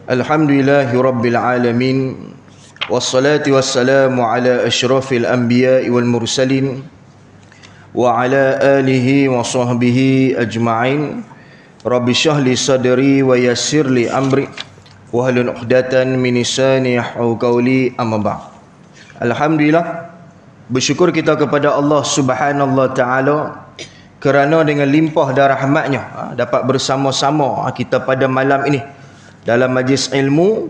Alhamdulillahi Rabbil Alamin. Wassalatu wassalamu ala ashrafil anbiya'i wal mursalin wa ala alihi wa sahbihi ajma'in. Rabbi shrah li sadri wa yassir li amri wahlul 'uqdatan min lisani yafqahu qawli, amma ba'd. Alhamdulillah, bersyukur kita kepada Allah Subhanahu wa taala kerana dengan limpah dan rahmatnya dapat bersama-sama kita pada malam ini dalam majlis ilmu,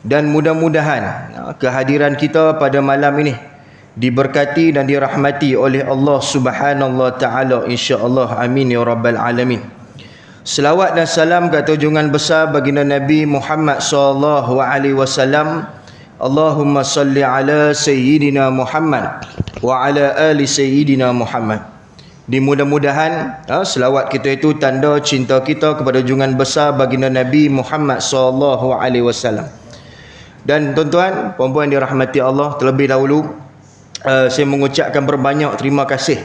dan mudah-mudahan kehadiran kita pada malam ini diberkati dan dirahmati oleh Allah Subhanahu wa taala, insya-Allah. Amin ya rabbal alamin. Selawat dan salam ke junjungan besar baginda Nabi Muhammad sallallahu alaihi wasallam. Allahumma salli ala sayyidina Muhammad wa ala ali sayyidina Muhammad. Mudah-mudahan selawat kita itu tanda cinta kita kepada junjungan besar baginda Nabi Muhammad sallallahu alaihi wasallam. Dan tuan-tuan, puan-puan dirahmati Allah, terlebih dahulu saya mengucapkan berbanyak terima kasih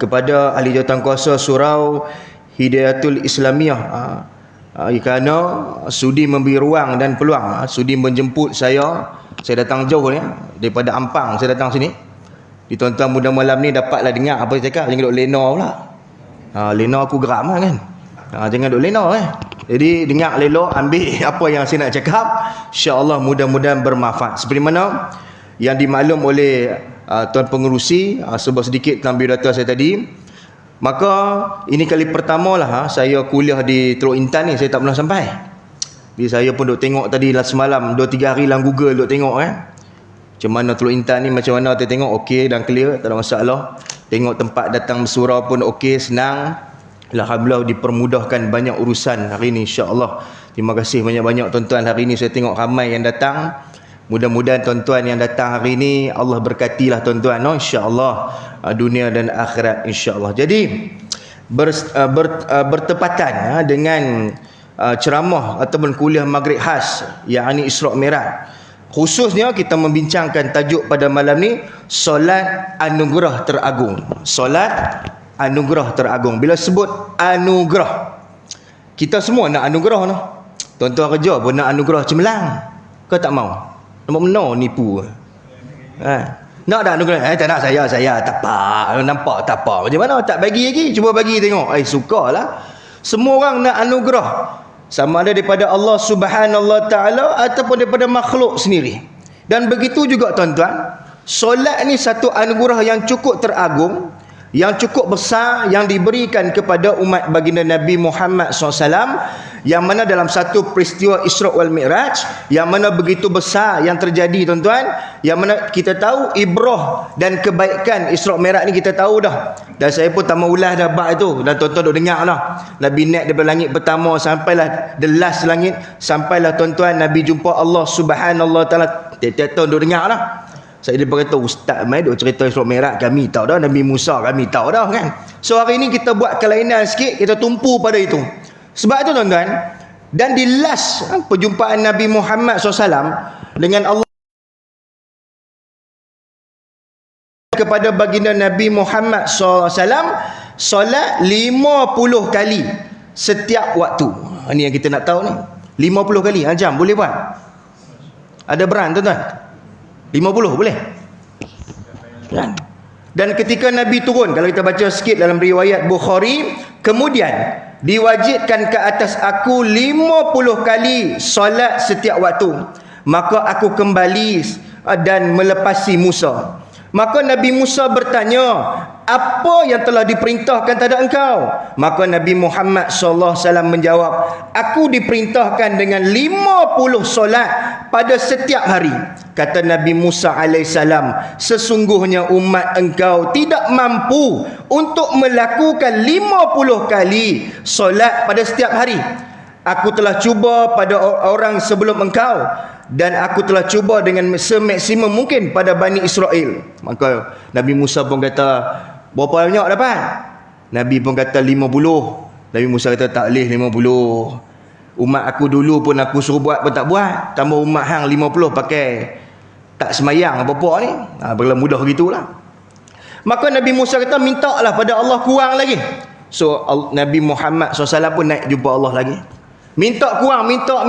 kepada ahli jawatankuasa Surau Hidayatul Islamiyah kerana sudi memberi ruang dan peluang, sudi menjemput saya. Saya datang jauh ni, daripada Ampang saya datang sini. Tuan-tuan, mudah malam ni dapatlah dengar apa saya cakap. Jangan duduk lena pula. Lena aku geram kan. Jangan duduk lena Jadi dengar lelok, ambil apa yang saya nak cakap. InsyaAllah mudah-mudahan bermanfaat. Seperti mana yang dimaklum oleh tuan pengerusi sebab sedikit tentang biodata saya tadi. Maka ini kali pertama lah saya kuliah di Teluk Intan ni. Saya tak pernah sampai. Jadi saya pun duk tengok tadi lah semalam 2-3 hari dalam Google duk tengok macam mana Teluk Intan ni, macam mana kita tengok okey dan clear, tak ada masalah. Tengok tempat datang bersurau pun okey, senang. Alhamdulillah dipermudahkan banyak urusan hari ni, insya-Allah. Terima kasih banyak-banyak tuan-tuan. Hari ni saya tengok ramai yang datang. Mudah-mudahan tuan-tuan yang datang hari ni Allah berkatilah tuan-tuan, insya-Allah, dunia dan akhirat, insya-Allah. Jadi bertepatan dengan ceramah ataupun kuliah maghrib khas, yakni Isra' Mi'raj. Khususnya kita membincangkan tajuk pada malam ni, solat anugerah teragung. Solat anugerah teragung. Bila sebut anugerah, kita semua nak anugerah noh. Tuan-tuan kerja pun nak anugerah cemerlang. Kau tak mau? Nampak menor nipu. Nak tak anugerah? Tak nak, saya tak apa. Nampak tak apa. Macam mana tak bagi lagi? Cuba bagi tengok. Sukalah. Semua orang nak anugerah. Sama ada daripada Allah Subhanahu wa taala ataupun daripada makhluk sendiri. Dan begitu juga tuan-tuan, solat ni satu anugerah yang cukup teragung, yang cukup besar, yang diberikan kepada umat baginda Nabi Muhammad SAW, yang mana dalam satu peristiwa Isra' wal Mi'raj, yang mana begitu besar yang terjadi tuan-tuan, yang mana kita tahu ibrah dan kebaikan Isra' Mi'raj ni kita tahu dah. Dan saya pun tak mau ulas dah bab itu, dan tuan-tuan duk dengar dah. Nabi naik daripada langit pertama sampailah the last langit, sampailah tuan-tuan Nabi jumpa Allah Subhanahu wa taala. Tiap-tiap tahun duk dengar dah. Saya dia berkata, ustaz mai duk cerita Isra' Mi'raj, kami tahu dah. Nabi Musa kami tahu dah kan. So hari ni kita buat kelainan sikit, kita tumpu pada itu. Sebab itu tuan-tuan, dan di last perjumpaan Nabi Muhammad SAW dengan Allah kepada baginda Nabi Muhammad SAW, solat 50 kali setiap waktu. Ini yang kita nak tahu ni. 50 kali jam boleh buat? Ada beran tuan-tuan? 50 boleh? Kan? Dan ketika Nabi turun, kalau kita baca sikit dalam riwayat Bukhari, kemudian diwajibkan ke atas aku 50 kali solat setiap waktu, maka aku kembali dan melepasi Musa. Maka Nabi Musa bertanya, apa yang telah diperintahkan terhadap engkau? Maka Nabi Muhammad SAW menjawab, aku diperintahkan dengan 50 solat pada setiap hari. Kata Nabi Musa alaihissalam, sesungguhnya umat engkau tidak mampu untuk melakukan 50 kali solat pada setiap hari. Aku telah cuba pada orang sebelum engkau, dan aku telah cuba dengan semaksimum mungkin pada Bani Israel. Maka Nabi Musa pun kata, berapa banyak dapat? Nabi pun kata 50. Nabi Musa kata tak boleh 50. Umat aku dulu pun aku suruh buat pun tak buat. Tambah umat hang 50 pakai tak semayang apa-apa ni. Berlah mudah gitulah. Maka Nabi Musa kata, mintalah pada Allah kurang lagi. So Nabi Muhammad SAW pun naik jumpa Allah lagi. Minta kurang, minta,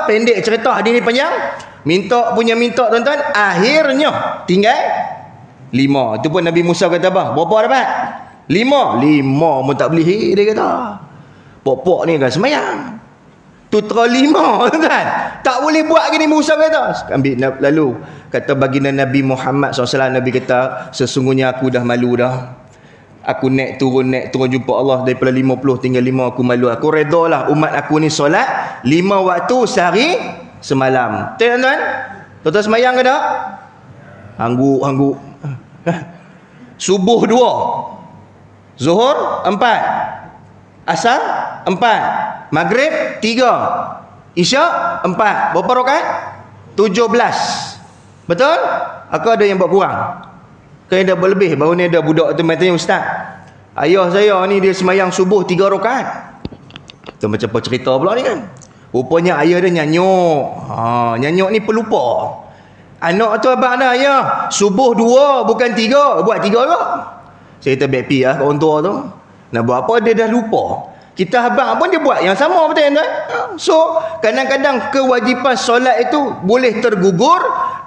pendek cerita hadis ni panjang. Minta tuan-tuan, akhirnya tinggal 5. Itu pun Nabi Musa kata apa? Berapa dapat? 5 pun tak boleh dia kata. Pok-pok ni kan semayang. Tutra 5 tuan. Tak boleh buat gini Musa kata. Ambil lalu kata baginda Nabi Muhammad SAW, Nabi kata, sesungguhnya aku dah malu dah. Aku naik turun jumpa Allah daripada 50 tinggal 5 aku malu. Aku redalah umat aku ni solat 5 waktu sehari semalam. Tuan-tuan? Tuan-tuan semayang ke tak? Hangguk. Subuh 2. Zuhur 4. Asar 4. Maghrib 3. Isyak 4. Berapa rakaat? 17. Betul? Aku ada yang buat kurang. Kan dah berlebih. Baru ni ada budak tu tanya, ustaz, ayah saya ni dia semayang subuh 3 rakaat. Tu macam apa cerita pula ni kan. Rupanya ayah dia nyanyuk. Nyanyuk ni pelupa. Anak tu abang dah, ayah subuh 2 bukan 3. Buat 3 ke? Saya kata back pi lah kat orang tua tu. Nak buat apa dia dah lupa. Kita abang pun dia buat yang sama betul kan? So kadang-kadang kewajipan solat itu boleh tergugur.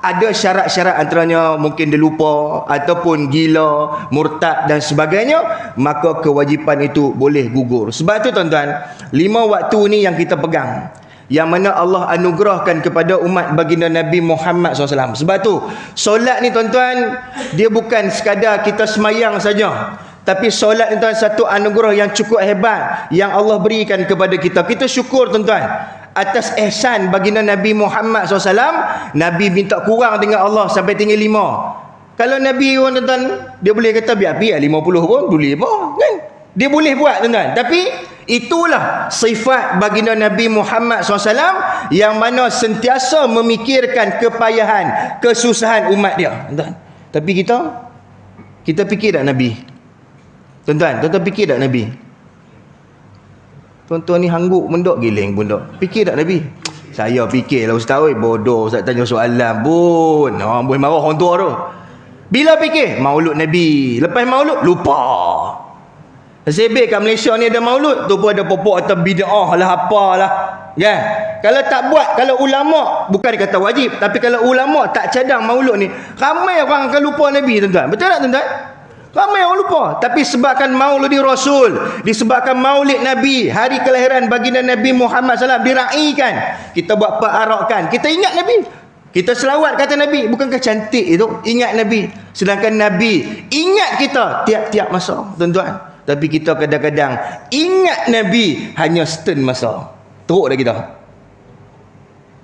Ada syarat-syarat antaranya mungkin dia lupa ataupun gila, murtad dan sebagainya, maka kewajipan itu boleh gugur. Sebab tu tuan-tuan, 5 waktu ni yang kita pegang, yang mana Allah anugerahkan kepada umat baginda Nabi Muhammad SAW. Sebab tu solat ni tuan-tuan, dia bukan sekadar kita semayang saja, tapi solat ni tuan, satu anugerah yang cukup hebat yang Allah berikan kepada kita. Kita syukur tuan-tuan atas ihsan baginda Nabi Muhammad SAW. Nabi minta kurang dengan Allah sampai tinggal 5. Kalau Nabi orang tuan-tuan, dia boleh kata biar pi 50 pun boleh apa kan? Dia boleh buat tuan-tuan. Tapi itulah sifat baginda Nabi Muhammad SAW, yang mana sentiasa memikirkan kepayahan, kesusahan umat dia tuan-tuan. Tapi kita fikir tak Nabi? Tuan-tuan fikir tak Nabi? Tuan-tuan ni hangguk mendok giling pun dok. Fikir tak Nabi? Saya fikirlah ustaz, oi bodoh ustaz tanya soalan pun. Boleh marah orang tua tu. Bila fikir maulud Nabi, lepas maulud lupa. Sebab kat Malaysia ni ada maulud, tu pun ada popok atau bid'ah lah apalah. Kan? Kalau tak buat, kalau ulama bukan dikata wajib, tapi kalau ulama tak cadang maulud ni, ramai orang akan lupa Nabi tuan-tuan. Betul tak tuan-tuan? Ramai orang lupa. Tapi sebabkan mauludi Rasul, disebabkan maulid Nabi, hari kelahiran baginda Nabi Muhammad SAW diraikan, kita buat perarakan, kita ingat Nabi, kita selawat kata Nabi. Bukankah cantik itu? Ingat Nabi. Sedangkan Nabi ingat kita tiap-tiap masa tuan-tuan. Tapi kita kadang-kadang ingat Nabi hanya setengah masa. Teruk dah kita.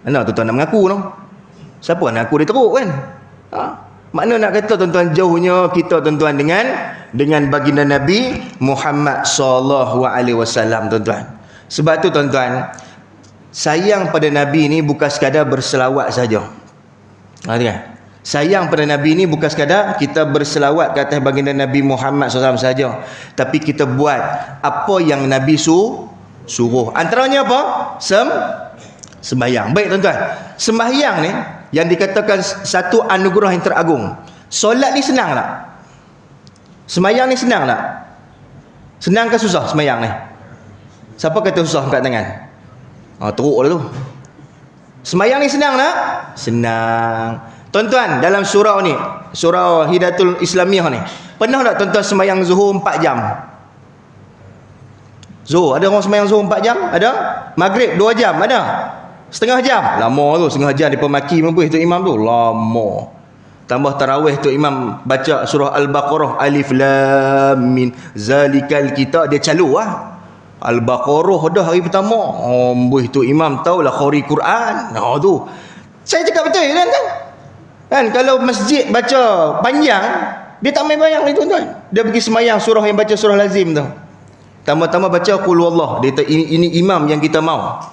Mana tuan-tuan nak mengaku tu? Siapa nak mengaku dia teruk kan? Makna nak kata tuan-tuan, jauhnya kita tuan-tuan dengan baginda Nabi Muhammad SAW tuan-tuan. Sebab tu tuan-tuan, sayang pada Nabi ni bukan sekadar berselawat saja. Kan? Sayang pada Nabi ni bukan sekadar kita berselawat ke atas baginda Nabi Muhammad SAW saja, tapi kita buat apa yang Nabi suruh. Antaranya apa? Sembahyang. Baik tuan-tuan, sembahyang ni yang dikatakan satu anugerah yang teragung. Solat ni senang tak? Sembahyang ni senang tak? Senang ke susah sembahyang ni? Siapa kata susah angkat tangan? Teruk lah tu. Sembahyang ni senang tak? Senang. Tuan-tuan, dalam surau ni, surau Hidayatul Islamiyah ni, pernah tak tuan-tuan sembahyang zuhur 4 jam? Zuhur, ada orang sembahyang zuhur 4 jam? Ada? Maghrib 2 jam? Ada? Setengah jam? Lama tu, setengah jam dia maki memberi tu imam tu. Lama. Tambah tarawih tu imam baca surah Al-Baqarah, Alif Lam Mim zalikal kitab, dia calur lah. Al-Baqarah dah hari pertama. Memberi tu imam tahulah khori Quran. Tu. Saya cakap betul kan? Kan kalau masjid baca panjang, dia tak main bayang ni tuan-tuan. Dia pergi semayang surah yang baca surah lazim tu. Tambah-tambah baca qul huwallah. Dia kata ini imam yang kita mau.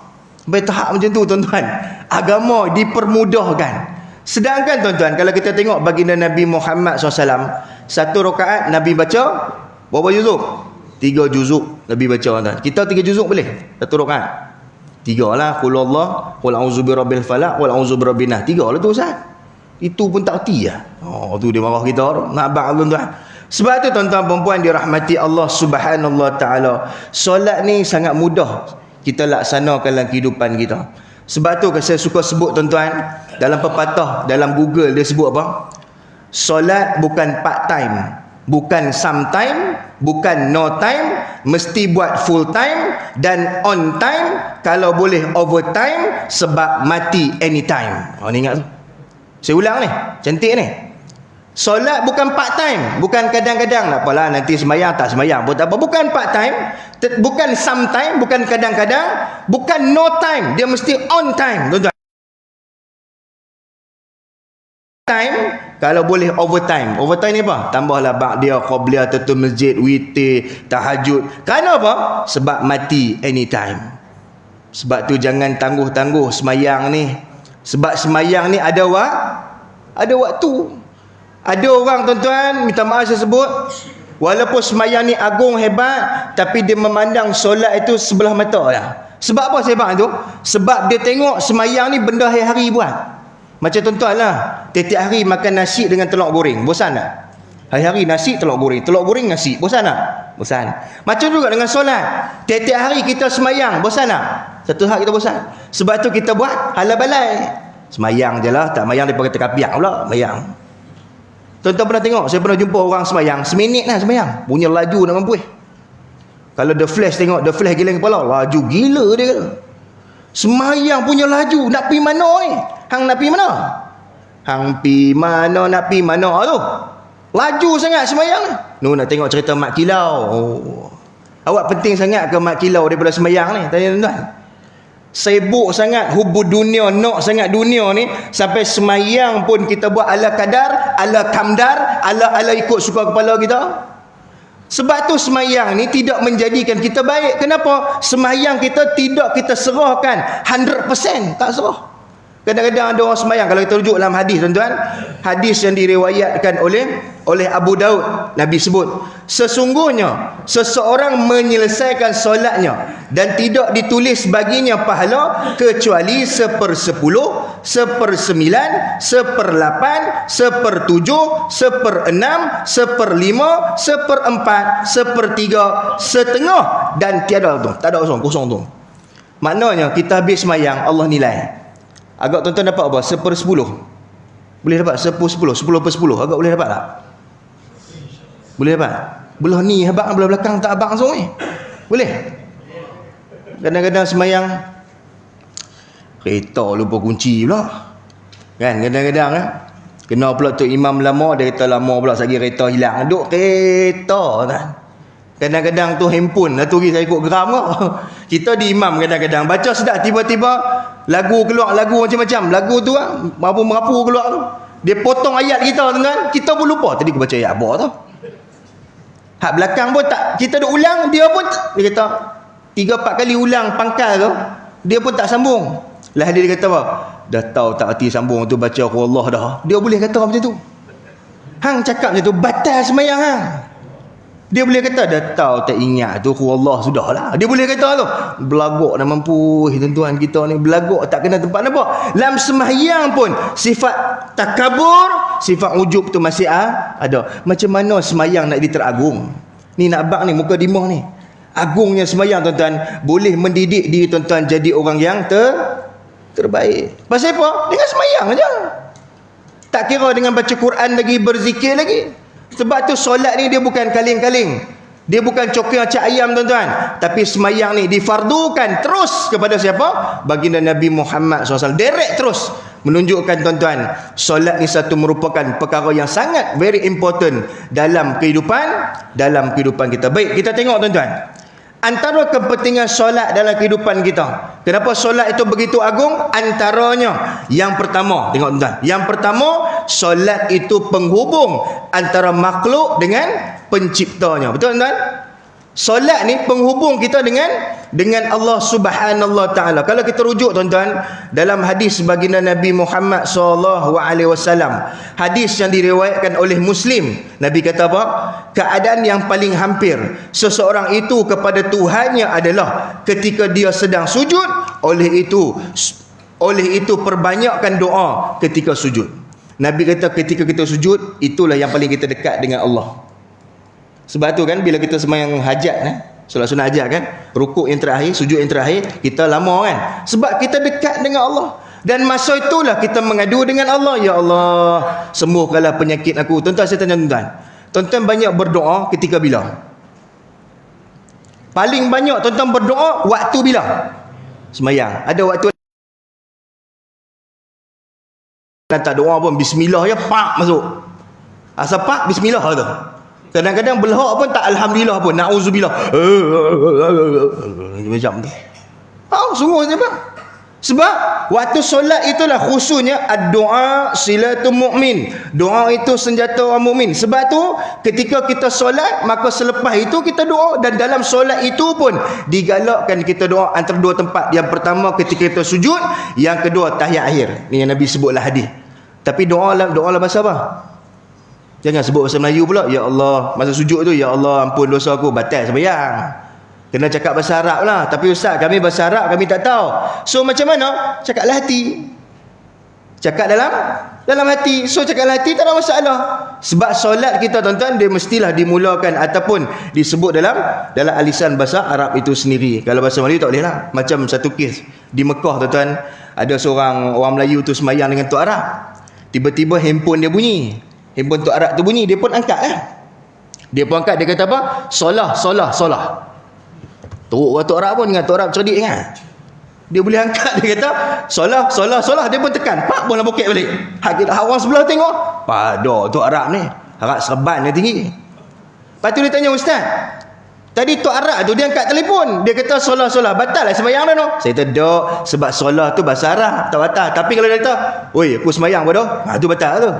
Sampai tahap macam tu tuan-tuan. Agama dipermudahkan. Sedangkan tuan-tuan, kalau kita tengok baginda Nabi Muhammad SAW, satu rakaat Nabi baca berapa juzuk? 3 juzuk Nabi baca tuan-tuan. Kita 3 juzuk boleh? Satu rakaat 3 lah. Qul huwallah, qul a'udzu birabbil falaq, qul a'udzu birabbin nas. 3 lah tu Ustaz. Itu pun tak erti lah. Tu dia marah kita tu. Nak abang tuan-tuan. Sebab tu tuan-tuan perempuan dirahmati Allah Subhanahu Wa Taala, solat ni sangat mudah kita laksanakan dalam kehidupan kita. Sebab tu saya suka sebut tuan-tuan, dalam pepatah, dalam Google dia sebut apa? Solat bukan part time, bukan sometime, bukan no time, mesti buat full time dan on time, kalau boleh overtime, sebab mati anytime. Ni ingat tu. Saya ulang ni, cantik ni. Solat bukan part time, bukan kadang-kadang, tak apalah nanti semayang tak semayang pun tak apa. Bukan part time, bukan sometime, bukan kadang-kadang, bukan no time, dia mesti on time, tuan-tuan. Time, kalau boleh overtime. Overtime ni apa? Tambahlah ba'diyah, qabliyah, tatul masjid, witir, tahajud. Kerana apa? Sebab mati anytime. Sebab tu jangan tangguh-tangguh semayang ni. Sebab semayang ni ada waktu. Ada orang tuan-tuan, minta maaf saya sebut, walaupun semayang ni agung hebat, tapi dia memandang solat itu sebelah mata lah. Sebab apa sebab itu? Sebab dia tengok semayang ni benda hari-hari buat. Macam tuan-tuan lah, tiap-tiap hari makan nasi dengan telur goreng, bosan tak? Hari-hari nasi, telur goreng nasi, bosan tak? Bosan. Macam juga dengan solat, tiap-tiap hari kita semayang, bosan tak? Satu hari kita bosan. Sebab tu kita buat hala balai. Semayang je lah, tak semayang daripada kata kapiak pula, semayang. Tuan-tuan pernah tengok, saya pernah jumpa orang semayang, seminit lah semayang, punya laju nak mampu. Kalau The Flash tengok, The Flash giling kepala, laju gila dia kata. Semayang punya laju, nak pergi mana ni? Hang nak pergi mana? Hang pergi mana, nak pergi mana tu? Laju sangat semayang ni. Nak tengok cerita Mak Kilau. Awak penting sangat ke Mak Kilau daripada semayang ni? Tanya tuan-tuan. Sibuk sangat, hubud dunia, nak sangat dunia ni, sampai semayang pun kita buat ala kadar, ala kamdar, ala ikut suka kepala kita. Sebab tu semayang ni tidak menjadikan kita baik. Kenapa? Semayang kita tidak kita serahkan 100%, tak serah. Kadang-kadang ada orang semayang, kalau kita rujuk dalam hadis tuan-tuan, hadis yang diriwayatkan oleh Abu Daud, Nabi sebut, sesungguhnya seseorang menyelesaikan solatnya dan tidak ditulis baginya pahala kecuali 1/10, 1/9, 1/8, 1/7, 1/6, 1/5, 1/4, 1/3, setengah, dan tiada tu, tak ada kosong tu. Maknanya kita habis semayang, Allah nilai. Agak tuan-tuan dapat apa? 1/10. Boleh dapat 10/10, 10/10. Agak boleh dapat tak? Boleh dapat? Belah ni abang, belah belakang tak abang langsung ni. Boleh? Kadang-kadang semayang kereta lupa kunci pula. Kan kadang-kadang kan. Kena pula tu imam lama, dia kata lama pula lagi kereta hilang. Duk kereta kan. Kadang-kadang tu handphone lah tu saya ikut geram kau. Kita di imam kadang-kadang baca sedap, tiba-tiba lagu keluar, lagu macam-macam. Lagu tu lah, merapu keluar tu. Dia potong ayat kita tuan-tuan. Kita pun lupa tadi aku baca ayat apa tu. Hak belakang pun tak, kita duk ulang, dia pun dia kata 3-4 kali ulang pangkal tu, dia pun tak sambung. Lah dia kata apa? Dah tahu tak erti sambung tu, baca aku Allah dah. Dia boleh kata macam tu. Hang cakap macam tu batal semayang hang. Dia boleh kata dah tahu tak ingat tu aku Allah sudahlah. Dia boleh kata tu. Belagak nak mampu tuan-tuan kita ni, belagak tak kena tempat. Nampak? Dalam sembahyang pun sifat takabur, sifat ujub tu masih ada. Macam mana sembahyang nak diteragung? Ni nak abang ni muka dimah ni. Agungnya sembahyang tuan-tuan, boleh mendidik diri tuan-tuan jadi orang yang terbaik. Pasal apa? Dengan sembahyang aja. Tak kira dengan baca Quran lagi, berzikir lagi. Sebab tu solat ni dia bukan kaling-kaling, dia bukan cokir cak ayam tuan-tuan, tapi semayang ni difardukan terus kepada siapa? Baginda Nabi Muhammad SAW. Direct terus menunjukkan tuan-tuan, solat ni satu merupakan perkara yang sangat very important dalam kehidupan kita. Baik, kita tengok tuan-tuan, antara kepentingan solat dalam kehidupan kita, kenapa solat itu begitu agung? Antaranya, yang pertama, tengok tuan-tuan, yang pertama, solat itu penghubung antara makhluk dengan penciptanya. Betul tuan-tuan? Solat ni penghubung kita dengan Allah Subhanahu Taala. Kalau kita rujuk tuan-tuan dalam hadis baginda Nabi Muhammad SAW, hadis yang diriwayatkan oleh Muslim, Nabi kata apa? Keadaan yang paling hampir seseorang itu kepada Tuhannya adalah ketika dia sedang sujud. Oleh itu perbanyakkan doa ketika sujud. Nabi kata ketika kita sujud, itulah yang paling kita dekat dengan Allah. Sebab tu kan bila kita sembahyang hajat, Solat sunat ajak kan, rukuk yang terakhir, sujud yang terakhir, kita lama kan, sebab kita dekat dengan Allah. Dan masa itulah kita mengadu dengan Allah. Ya Allah, sembuhkanlah penyakit aku. Tuan-tuan, saya tanya tuan-tuan, tuan-tuan banyak berdoa ketika bila? Paling banyak tuan-tuan berdoa waktu bila? Semayang. Ada waktu tak doa pun bismillah ya, pak masuk. Asal pak bismillah tu. Kadang-kadang belhak pun tak alhamdulillah pun, nauzubillah. Macam tu. Sungguh sebab. Sebab waktu solat itulah khususnya ad-doa silatul mukmin. Doa itu senjata orang mukmin. Sebab tu ketika kita solat, maka selepas itu kita doa, dan dalam solat itu pun digalakkan kita doa antara dua tempat. Yang pertama ketika kita sujud, yang kedua tahiyat akhir. Ni yang Nabi sebutlah hadis. Tapi doa lah bahasa apa? Jangan sebut bahasa Melayu pula. Ya Allah, masa sujud tu, ya Allah ampun dosa aku, batal sembahyang. Kena cakap bahasa Arab lah. Tapi ustaz, kami bahasa Arab kami tak tahu. So macam mana? Cakaplah hati. Cakap dalam hati. So cakaplah hati, tak ada masalah. Sebab solat kita tuan-tuan, dia mestilah dimulakan ataupun disebut dalam alisan bahasa Arab itu sendiri. Kalau bahasa Melayu tak boleh lah. Macam satu kes di Mekah tuan-tuan, ada seorang orang Melayu tu sembahyang dengan Tok Arab. Tiba-tiba handphone dia bunyi. Handphone Tok Arab tu bunyi, dia pun angkat lah. Dia pun angkat, dia kata apa? Solah. Teruk Tok Arab pun, dengan Tok Arab cerdik kan. Dia boleh angkat, dia kata solah. Dia pun tekan, pak pun lah bokek balik. Orang sebelah tengok, pada Tok Arab ni harap serban dia tinggi. Lepas tu dia tanya, ustaz, tadi Tok Arab tu dia angkat telefon, dia kata solah, batal lah sembahyang dah no? Saya kata dok, sebab solah tu bahasa Arab, tak batal. Tapi kalau dia kata, oi aku sembahyang bodoh, tu batal tu.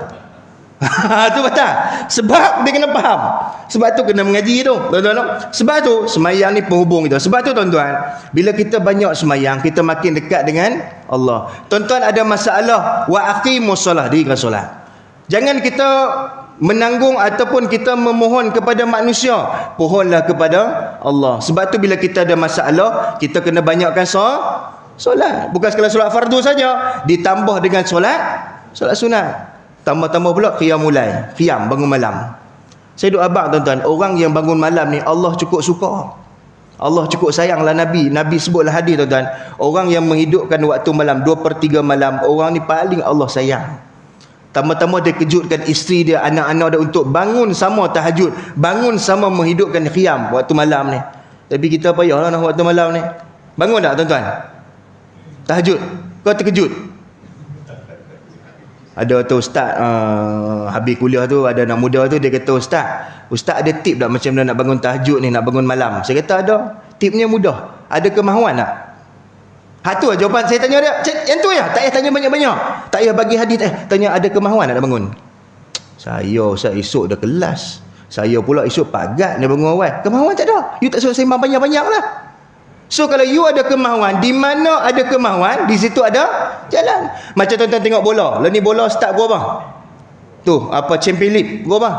Tu batal. Sebab dia kena faham. Sebab tu kena mengaji tu, tuan-tuan. Sebab tu sembahyang ni penghubung kita. Sebab tu tuan-tuan, bila kita banyak sembahyang, kita makin dekat dengan Allah. Tuan-tuan ada masalah, wa aqimus solah, dirikan solat. Jangan kita menanggung ataupun kita memohon kepada manusia, pohonlah kepada Allah. Sebab tu bila kita ada masalah, kita kena banyakkan solat. Bukan sekadar solat fardu saja, ditambah dengan solat sunat. Tambah-tambah pula qiyamul lail, qiyam bangun malam. Saya duk abang tuan-tuan, orang yang bangun malam ni Allah cukup suka. Allah cukup sayanglah Nabi. Nabi sebutlah hadis tuan-tuan, orang yang menghidupkan waktu malam 2/3 malam, orang ni paling Allah sayang. Tambah-tambah dia kejutkan isteri dia, anak-anak dia untuk bangun sama tahajud, bangun sama menghidupkan qiyam waktu malam ni. Tapi kita payahlah nak waktu malam ni. Bangun tak tuan-tuan? Tahajud. Kau terkejut? Ada tu ustaz habis kuliah tu, ada anak muda tu, dia kata ustaz ada tip tak macam mana nak bangun tahajud ni, nak bangun malam? Saya kata ada. Tipnya mudah. Ada kemahuan tak? Tu lah jawapan saya tanya dia. Yang tu ya, tak payah tanya banyak-banyak. Tak payah bagi hadis, tanya ada kemahuan nak bangun. Saya ustaz esok dah kelas. Saya pula esok pagat nak bangun awal. Kemahuan tak ada. You tak suruh sembang banyak-banyak lah. So kalau you ada kemahuan, di mana ada kemahuan, di situ ada jalan. Macam tuan-tuan tengok bola. Lah ni bola start gua apa? Tu, apa Champions League gua apa?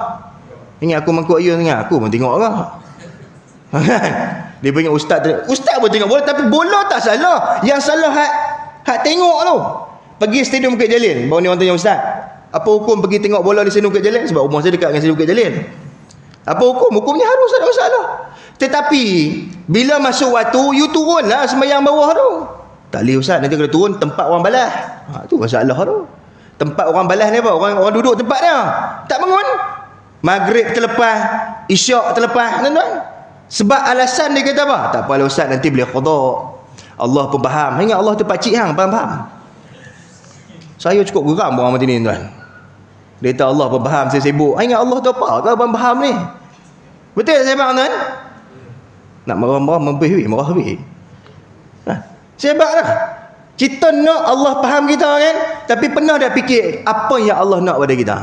Ingat aku mangkuk you ingat aku pun tengok ke? Dia punya ustaz pun tengok bola, tapi bola tak salah. Yang salah hak tengok tu. Pergi stadium Bukit Jalil. Baru ni orang tanya ustaz, apa hukum pergi tengok bola di stadium Bukit Jalil? Sebab rumah saya dekat dengan stadium Bukit Jalil. Apa hukum? Hukumnya harus ada masalah. Tetapi bila masuk waktu, you turunlah sembahyang bawah tu. Tak boleh ustaz, nanti kalau turun tempat orang balas. Tu masalah tu. Tempat orang balas ni apa? Orang duduk tempat dia. Tak bangun. Maghrib terlepas, isyak terlepas, tuan-tuan. Sebab alasan dia kata apa? Tak apa ustaz, nanti boleh qada. Allah pun faham. Ingat Allah tu pakcik hang, faham. Saya cukup geram orang macam ni tuan. Dia kata Allah pun faham, saya sibuk. Ingat Allah tu apa? Kau faham ni. Betul tak saya faham tuan? Nak marah-marah marah habis. Sebab lah kita nak Allah faham kita kan, tapi pernah dah fikir apa yang Allah nak pada kita.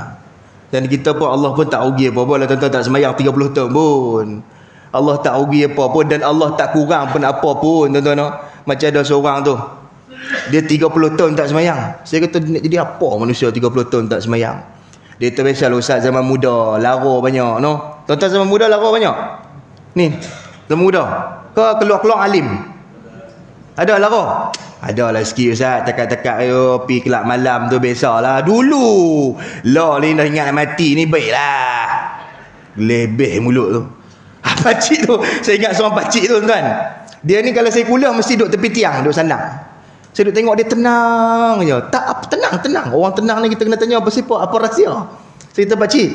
Dan kita pun, Allah pun tak rugi apa-apa lah tuan-tuan, tak sembahyang 30 tahun pun. Allah tak rugi apa pun, dan Allah tak kurang pun apa pun tuan-tuan. Macam ada seorang tu, dia 30 tahun tak sembahyang. Saya kata jadi apa manusia 30 tahun tak sembahyang? Dia terbiasa ustaz, zaman muda lara banyak no. Tuan-tuan zaman muda lara banyak. Ni zaman muda kau keluar-keluar alim. Ada lara? Ada lah sikit ustaz, tekak-tekak yo pi kelab malam tu biasalah. Dulu lah ni dah ingat nak mati ni baiklah. Lebih mulut tu. Pakcik tu, saya ingat seorang pakcik tu tuan. Dia ni kalau saya kuliah mesti duduk tepi tiang, duduk sandang. Saya duduk tengok dia tenang je. Tak apa, tenang. Orang tenang ni kita kena tanya apa sifat, apa rahsia. Saya kata pakcik,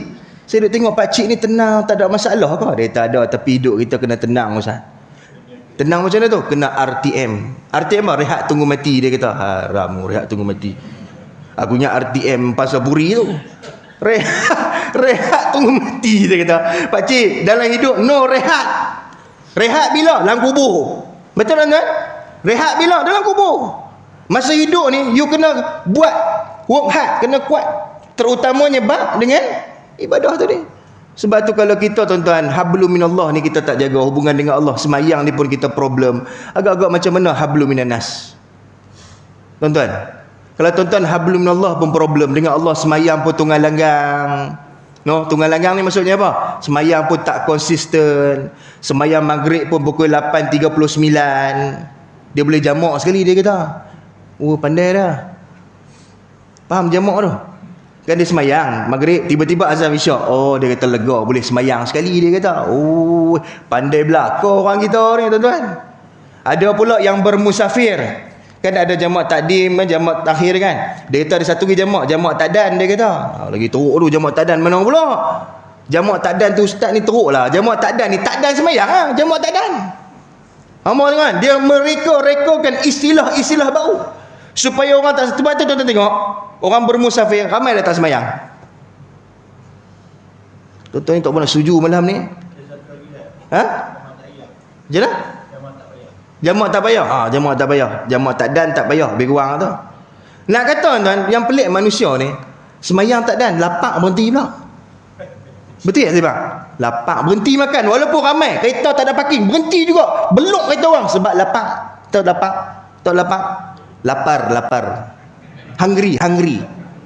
saya duduk tengok pakcik ni tenang, tak ada masalah ke? Dia tak ada, tapi hidup kita kena tenang Ustaz. Tenang macam mana tu? Kena RTM. RTM apa? Rehat tunggu mati, dia kata. Haram rehat tunggu mati. Aku ingat RTM pasal buri tu. Rehat tunggu mati, dia kata. Pakcik, dalam hidup no rehat. Rehat bila? Dalam kubur. Betul tak tuan? Rehat bila? Dalam kubur. Masa hidup ni you kena buat work hard, kena kuat, terutamanya bab dengan ibadah tadi. Sebab tu kalau kita tuan-tuan hablum minallah ni kita tak jaga hubungan dengan Allah, semayang ni pun kita problem. Agak-agak macam mana hablum minanas? Tuan-tuan, kalau tuan-tuan hablum minallah pun problem, dengan Allah semayang pun tunggal langgang. No, tunggal langgang ni maksudnya apa? Semayang pun tak konsisten. Semayang maghrib pun pukul 8.39. Dia boleh jamak sekali, dia kata. Oh, pandai dah. Faham jamak tu? Kan dia semayang maghrib, tiba-tiba azan isyak. Oh, dia kata lega, boleh semayang sekali, dia kata. Oh, pandai belakang orang kita ni tuan-tuan. Ada pula yang bermusafir. Kan ada jamak takdim, jamak takhir kan. Dia kata ada satu lagi jamak takdan, dia kata. Lagi teruk tu jamak takdan mana pula? Jamak takdan tu ustaz ni teruk lah. Jamak takdan ni takdan semayang lah, jamak takdan. Hamba dengan dia mereka-rekakan istilah-istilah baru supaya orang tak. Sebab tu tuan-tuan tengok orang bermusafir ramai dah tak semayang. Tuan-tuan ni tak pernah setuju malam ni. Ha? Jelah? Jamak tak payah. Jamak tak payah. Jamak takdan tak payah, lebih kurang tu. Nak kata tuan-tuan, yang pelik manusia ni, semayang takdan lapak berhenti pula. Betul tak sebab? Lapak berhenti makan walaupun ramai, kereta tak ada parking, berhenti juga. Belok kereta orang sebab lapak. Tak lapak. Lapar. Hungry.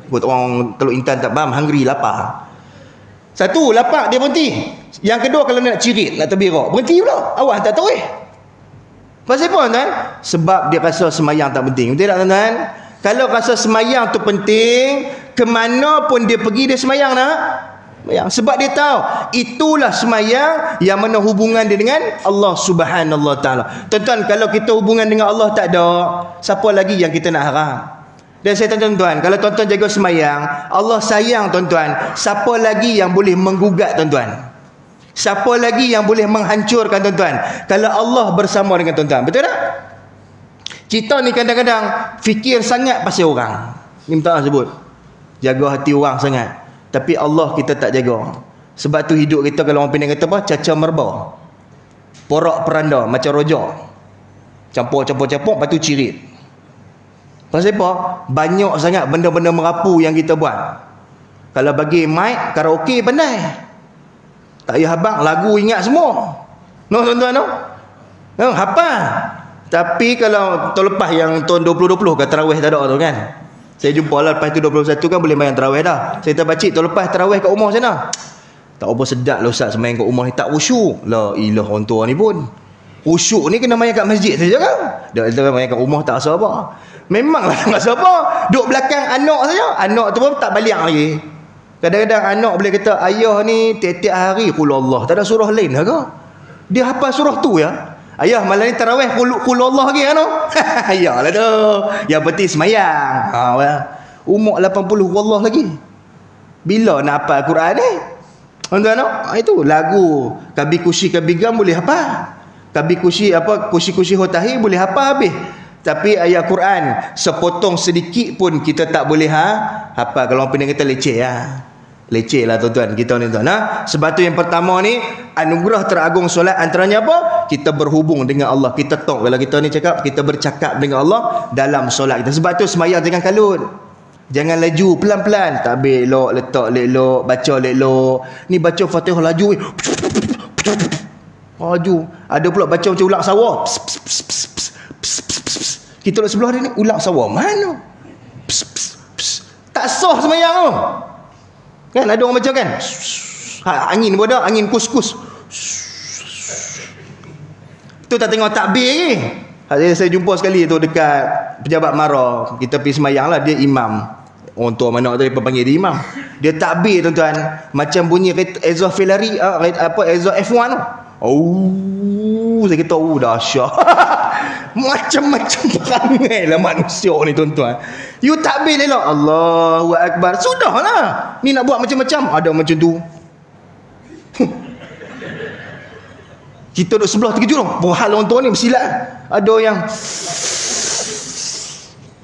Buat orang kalau Intan tak faham, hungry, lapar. Satu, lapak dia berhenti. Yang kedua kalau nak cirit, nak terbirak, berhenti pula. Awak tak tahu pasal apa tuan? Sebab dia rasa semayang tak penting. Betul tak tuan-tuan? Kalau rasa semayang tu penting, ke mana pun dia pergi dia semayang nak? Sebab dia tahu itulah semayang yang mana hubungan dia dengan Allah Subhanahu Wa Taala. Tuan-tuan, kalau kita hubungan dengan Allah tak ada, siapa lagi yang kita nak harap? Dan saya tanya tuan-tuan, kalau tuan-tuan jaga semayang, Allah sayang tuan-tuan, siapa lagi yang boleh menggugat tuan-tuan? Siapa lagi yang boleh menghancurkan tuan-tuan kalau Allah bersama dengan tuan-tuan? Betul tak? Kita ni kadang-kadang fikir sangat pasal orang. Ni minta sebut. Jaga hati orang sangat. Tapi Allah kita tak jaga. Sebab tu hidup kita kalau orang Penang kata apa? Caca merba. Porak peranda macam rojak. Campur, lepas tu cirit. Pasal apa? Banyak sangat benda-benda merapu yang kita buat. Kalau bagi mic, karaoke pandai. Tak payah abang, lagu ingat semua. No tuan-tuan no? No, hafal. Tapi kalau tahun lepas yang tahun 2020 kan tarawih tak ada tu kan. Saya jumpa lah lepas tu 21 kan boleh main tarawih dah. Saya kata pakcik tahun lepas tarawih kat rumah sana. Tak apa sedap lah ustaz semain kat rumah ni tak khusyuk. La ilah orang tua ni pun. Khusyuk ni kena main kat masjid saja kan. Dia kata main kat rumah tak rasa apa. Memanglah tak rasa apa. Duduk belakang anak saja. Anak tu pun tak balik lagi. Kadang-kadang anak boleh kata ayah ni tiap-tiap hari qul Allah. Tak ada surah lain lah ke? Dia hafal surah tu ya. Ayah malam ni tarawih qul Allah lagi kan? Ayalah tu. Yang penting semayang. Umur 80 wallah lagi. Bila nak hafal Quran ni? Tuan-tuan itu lagu Kabi Kusi Kabi Gam boleh hafal. Kabi Kusi apa Kusi Hotahi boleh hafal habis. Tapi ayat Quran sepotong sedikit pun kita tak boleh hafal. Kalau orang Penang kata leceh leceh lah tuan-tuan kita ni tuan. Sebab tu yang pertama ni anugerah teragung solat antaranya apa? Kita berhubung dengan Allah. Kita talk kalau kita ni cakap, kita bercakap dengan Allah dalam solat kita. Sebab tu semayang jangan kalut. Jangan laju, pelan-pelan. Tak belok, letak lelok, baca lelok. Ni baca Fatihah laju. Laju. Ada pula baca macam ulang sawah. Kita duduk sebelah dia ni ulang sawah. Mana? Tak sah semayang tu. Kan ada orang baca kan? Angin pun ada, angin kus-kus. Tu tak tengok takbir lagi. Saya jumpa sekali tu dekat pejabat Mara. Kita pergi semayang lah, dia imam. Orang tua mana tadi panggil dia imam. Dia takbir tuan-tuan, macam bunyi exhaust Ferrari, exhaust F1 tu. Oh, saya kata dahsyat. Macam-macam perangai lah manusia ni tuan-tuan. You takbir elok, Allahu Akbar, sudahlah. Ni nak buat macam-macam, ada macam tu. Kita duduk sebelah terkejut tau. Hal orang tua ni bersilat. Ada yang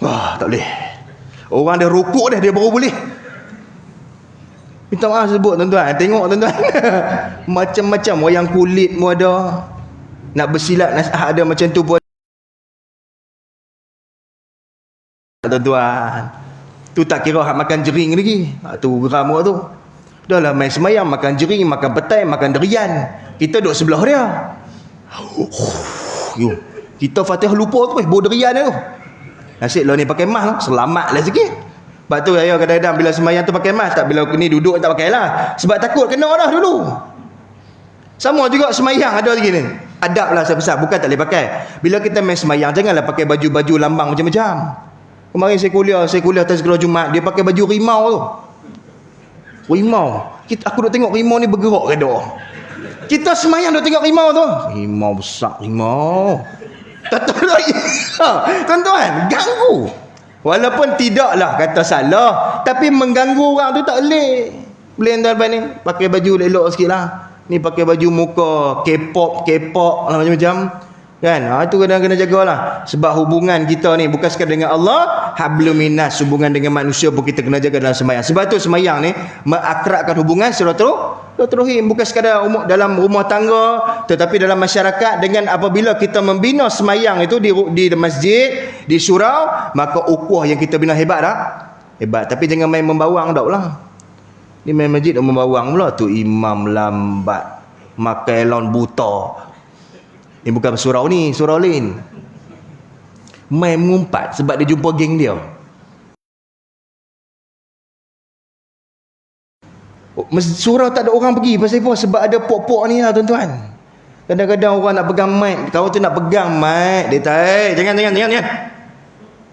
wah, tak boleh. Orang dah rukuk dah, dia baru boleh. Minta maaf sebut tuan-tuan. Tengok tuan-tuan. Macam-macam. Wayang kulit pun ada. Nak bersilat ada macam tu pun. Tuan-tuan. Tu tak kira hak makan jering lagi. Tu geram tu. Dah lah main semayang, makan jering, makan petai, makan derian. Kita duduk sebelah dia. Kita Fatihah lupa tu, bau derian tu. Nasib lah ni pakai mask, selamat lah sikit. Sebab tu saya kadang-kadang bila semayang tu pakai mask, tak bila ni duduk tak pakai lah. Sebab takut kena dah dulu. Sama juga semayang ada lagi ni. Adab lah saya pesan, bukan tak boleh pakai. Bila kita main semayang, janganlah pakai baju-baju lambang macam-macam. Kemarin saya kuliah atas gelar Jumaat, dia pakai baju rimau tu. Rimau. Aku duk tengok rimau ni bergerak ke dah. Kita semayang duk tengok rimau tu. Rimau besar, rimau. Tuan-tuan, ganggu. Walaupun tidaklah kata salah, tapi mengganggu orang tu tak boleh. Boleh tuan-tuan ni pakai baju elok sikit lah. Ni pakai baju muka K-pop lah, macam-macam. Kan? Itu kena jagalah. Sebab hubungan kita ni bukan sekadar dengan Allah, hablum minas, hubungan dengan manusia pun kita kena jaga dalam semayang. Sebab tu semayang ni mengakrabkan hubungan silaturahim, bukan sekadar dalam rumah tangga, tetapi dalam masyarakat. Dengan apabila kita membina semayang itu di masjid, di surau, maka ukhuwah yang kita bina hebat tak? Hebat. Tapi jangan main membawang dak lah. Ni main masjid dah membawang pula. Tu imam lambat, makai laun buta. Ni bukan surau ni, surau lain. Main mengumpat sebab dia jumpa geng dia. Surau tak ada orang pergi. Pasal apa? Sebab ada pok-pok ni lah tuan-tuan. Kadang-kadang orang nak pegang mic. Kau tu nak pegang mic, dia tak, jangan.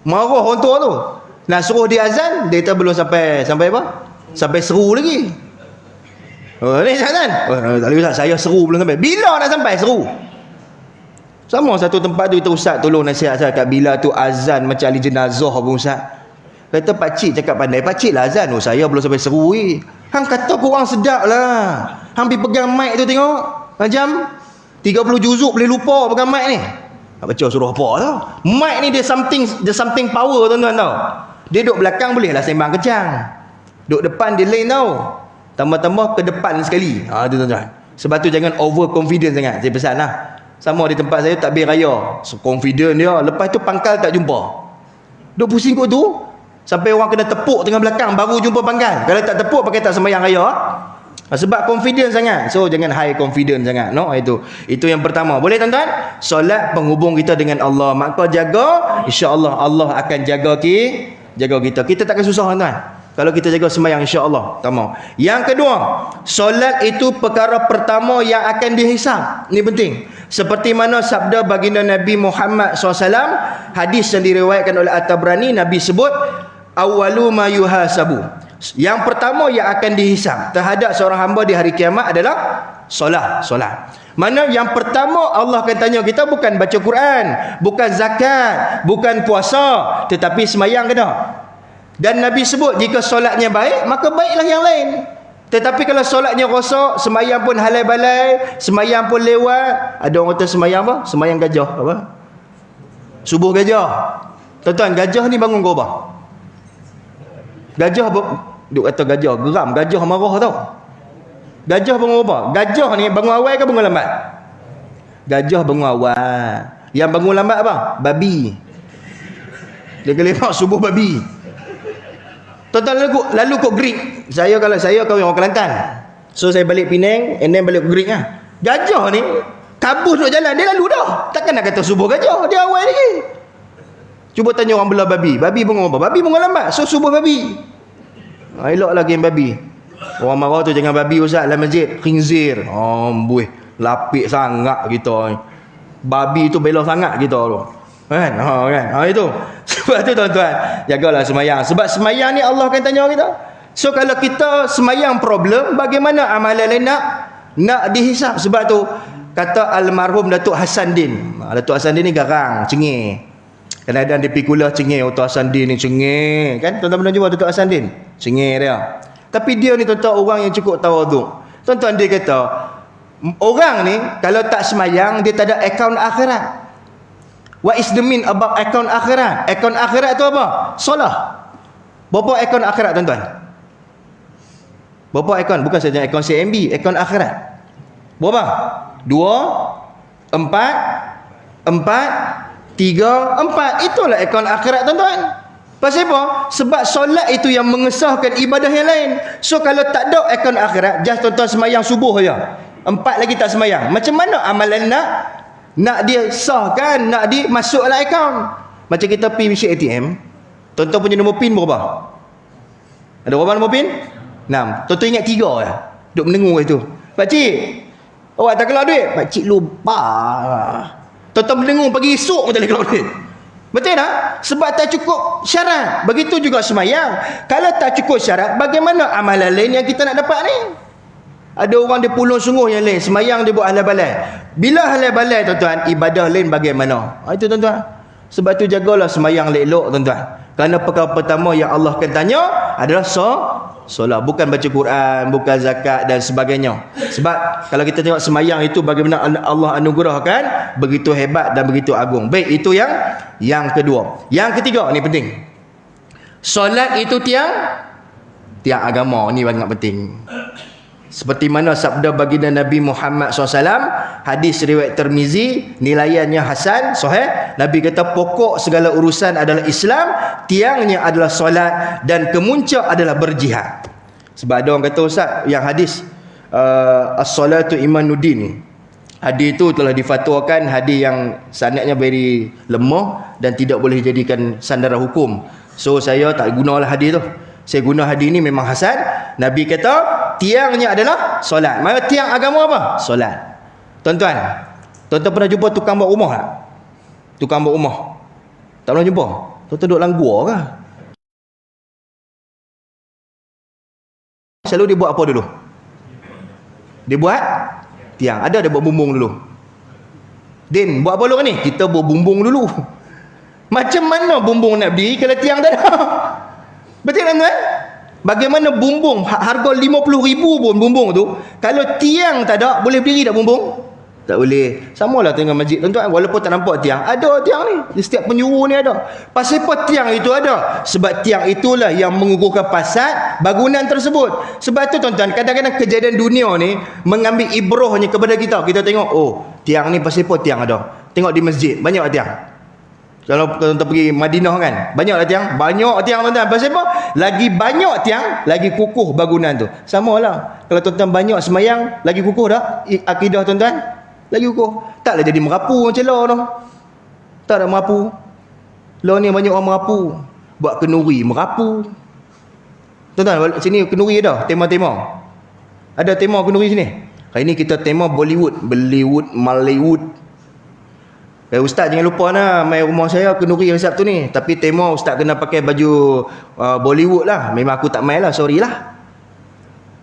Marah orang tua tu. Nak suruh dia azan, dia tak belum sampai apa? Sampai seru lagi. Ni azan. Tak boleh Ustaz, saya seru belum sampai. Bila nak sampai seru? Sama satu tempat tu kita ustaz tolong nasihat saya kat bila tu azan macam ahli jenazah pun ustaz. Kata pakcik cakap pandai, pakcik lah azan. Oh saya belum sampai seru weh. Hang kata korang sedap lah. Hang pergi pegang mic tu tengok. Macam 30 juzuk boleh lupa pegang mic ni. Nak baca surah apa tau. Mic ni dia something power tuan-tuan tau. Dia duduk belakang boleh lah sembang kecang. Duduk depan dia lain tau. Tambah-tambah ke depan sekali. Tu tuan-tuan. Sebab tu jangan over confident sangat. Saya pesan lah. Sama di tempat saya takbir raya. So confident dia. Lepas tu pangkal tak jumpa. Duk pusing kot tu. Sampai orang kena tepuk tengah belakang baru jumpa pangkal. Kalau tak tepuk pakai tak sembahyang raya. Sebab confident sangat. So jangan high confident sangat. No, itu yang pertama. Boleh tuan-tuan? Solat penghubung kita dengan Allah. Maka jaga, insya-Allah Allah akan jaga kita. Kita takkan susah tuan-tuan. Kalau kita jaga sembahyang, insya-Allah. Pertama. Yang kedua, solat itu perkara pertama yang akan dihisab. Ini penting. Seperti mana sabda baginda Nabi Muhammad SAW, hadis yang diriwayatkan oleh At-Tabrani, Nabi sebut, awwalu ma yuhasabu. Yang pertama yang akan dihisab terhadap seorang hamba di hari kiamat adalah solat. Mana yang pertama Allah akan tanya kita bukan baca Quran, bukan zakat, bukan puasa, tetapi sembahyang kena. Dan Nabi sebut jika solatnya baik, maka baiklah yang lain. Tetapi kalau solatnya rosak, sembahyang pun halai balai, sembahyang pun lewat. Ada orang kata sembahyang apa? Sembahyang gajah apa? Subuh gajah. Tuan-tuan, gajah ni bangun kau apa? Gajah duk kata gajah, geram, gajah marah tau. Gajah bangun apa? Gajah ni bangun awal ke bangun lambat? Gajah bangun awal. Yang bangun lambat apa? Babi. Dia kelepak subuh babi. Tuan-tuan lalu kok Greek. Kalau saya kahwin orang Kelantan. So saya balik Penang and then balik ke Greek lah. Gajah ni kabus duk jalan, dia lalu dah. Takkan nak kata subuh gajah, dia awal lagi. Cuba tanya orang belah babi. Babi bangun apa? Babi bangun lambat. So subuh babi. Elok lagi yang babi. Orang marah tu jangan babi ustaz dalam masjid. Khinzir. Buih. Lapik sangat kita ni. Babi tu bela sangat kita tu. Kan? Itu. Sebab tu tuan-tuan, jagalah semayang. Sebab semayang ni Allah akan tanya kita. So kalau kita semayang problem, bagaimana amalan lain nak dihisap? Sebab tu kata almarhum Datuk Hassan Din. Datuk Hassan Din ni garang, cengih. Kadang-kadang dia pergi kuliah cengih, Datuk Hassan Din ni cengih. Kan tuan-tuan pernah jumpa Datuk Hassan Din? Cengih dia. Tapi dia ni tuan-tuan orang yang cukup tawaduk. Tuan-tuan dia kata, orang ni kalau tak semayang, dia tak ada akaun akhirat. What is the mean about akaun akhirat? Akaun akhirat tu apa? Solah. Berapa akaun akhirat tuan-tuan? Berapa akaun? Bukan saja akaun CMB, akaun akhirat. Berapa? 2, 4, 3, 4. Itulah akaun akhirat tuan-tuan. Pasal apa? Sebab solat itu yang mengesahkan ibadah yang lain. So kalau tak ada akaun akhirat, just tuan-tuan semayang subuh saja. 4 lagi tak semayang. Macam mana amalan nak dia sahkan, nak dia masuk dalam akaun? Macam kita pergi mesin ATM, tuan-tuan punya nombor PIN berapa? Ada berapa nombor PIN? 6. Tuan-tuan ingat 3 je. Duk mendengung itu. Pakcik, awak tak keluar duit? Pakcik lupa. Tuan-tuan mendengung pagi esok pun tak boleh keluar duit. Betul tak? Sebab tak cukup syarat. Begitu juga semayang. Kalau tak cukup syarat, bagaimana amalan lain yang kita nak dapat ni? Ada orang dia pulung sungguh yang lain, semayang dia buat halal balai. Bila halal balai tuan-tuan, ibadah lain bagaimana? Itu tuan-tuan. Sebab tu jagalah semayang elok tuan-tuan. Kerana perkara pertama yang Allah akan tanya adalah solat, bukan baca Quran, bukan zakat dan sebagainya. Sebab kalau kita tengok semayang itu bagaimana Allah anugerahkan, begitu hebat dan begitu agung. Baik, itu yang kedua. Yang ketiga, ni penting. Solat itu tiang agama, ni sangat penting. Seperti mana sabda baginda Nabi Muhammad SAW, hadis riwayat Tirmizi, nilaiannya hasan, sahih. Nabi kata pokok segala urusan adalah Islam, tiangnya adalah solat, dan kemuncak adalah berjihad. Sebab ada orang kata, Ustaz, yang hadis as-salatu imanuddin, hadis itu telah difatwakan hadis yang sanadnya very lemah dan tidak boleh dijadikan sandaran hukum. So saya tak gunalah hadis tu. Saya guna hadis ni memang hasan. Nabi kata tiangnya adalah solat. Maka tiang agama apa? Solat. Tuan-tuan pernah jumpa tukang buat rumah tak? Tukang buat rumah tak pernah jumpa? Tuan-tuan duduk dalam gua ke? Selalu dia buat apa dulu? Dia buat tiang. Ada dia buat bumbung dulu. Din, buat apa dulu ni? Kita buat bumbung dulu. Macam mana bumbung nak berdiri kalau tiang tak ada? Betul tak tuan? Bagaimana bumbung harga 50,000 pun bumbung tu, kalau tiang tak ada, boleh berdiri tak bumbung? Tak boleh. Samalah tengok masjid tuan-tuan, walaupun tak nampak tiang, ada tiang ni. Di setiap penjuru ni ada. Pasal apa tiang itu ada? Sebab tiang itulah yang mengukuhkan fasad bangunan tersebut. Sebab tu tuan-tuan, kadang-kadang kejadian dunia ni mengambil ibrahnya kepada kita. Kita tengok, oh, tiang ni pasal apa tiang ada? Tengok di masjid, banyak tiang. Kalau tuan-tuan pergi Madinah kan, banyaklah tiang, banyak tiang tuan-tuan. Pasal apa? Lagi banyak tiang, lagi kukuh bangunan tu. Samalah. Kalau tuan-tuan banyak semayang, lagi kukuh dah akidah tuan-tuan? Lagi kukuh. Taklah jadi merapu macam lah tu. Tak ada merapu. Lah ni banyak orang merapu. Buat kenuri, merapu. Tuan-tuan, sini kenuri ada, tema-tema. Ada tema kenuri sini. Hari ni kita tema Bollywood, Mallywood. Ustaz jangan lupa lah, mai rumah saya kenduri hari Sabtu ni. Tapi tema Ustaz kena pakai baju Bollywood lah. Memang aku tak main lah, sorry lah.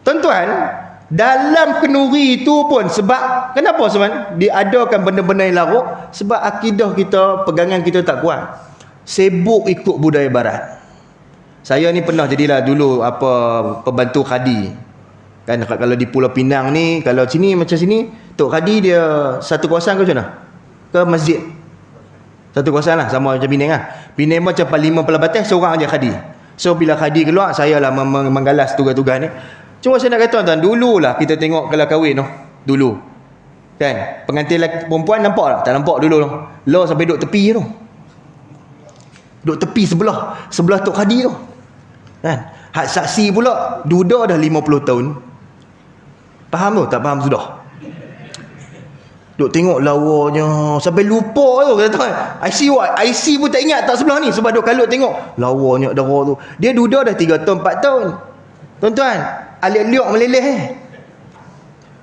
Tuan-tuan, dalam kenduri itu pun sebab, kenapa sebenarnya diadakan benda-benda yang larut? Sebab akidah kita, pegangan kita tak kuat. Sibuk ikut budaya barat. Saya ni pernah jadilah dulu pembantu khadi. Kan kalau di Pulau Pinang ni, kalau sini macam sini, Tok Khadi dia satu kawasan ke macam mana? Ke masjid satu kawasan lah, sama macam Penang lah. Penang macam 5 pelabatan, seorang je khadi. So bila khadi keluar, saya lah menggalas tugas-tugas ni. Cuma saya nak kata tuan, dululah kita tengok kalau kahwin tu dulu kan, pengantin perempuan nampak tak? Tak nampak dulu tu. Lo sampai duduk tepi tu, duduk tepi sebelah Tok Khadi tu kan. Hak saksi pula duda dah 50 tahun. Faham tu? Tak faham sudah. Duk tengok lawanya sampai lupa tu kata. IC pun tak ingat tak sebelah ni, sebab duk kalut tengok lawanya darah tu. Dia duda dah 3 tahun 4 tahun. Tuan-tuan, alik-liok meleleh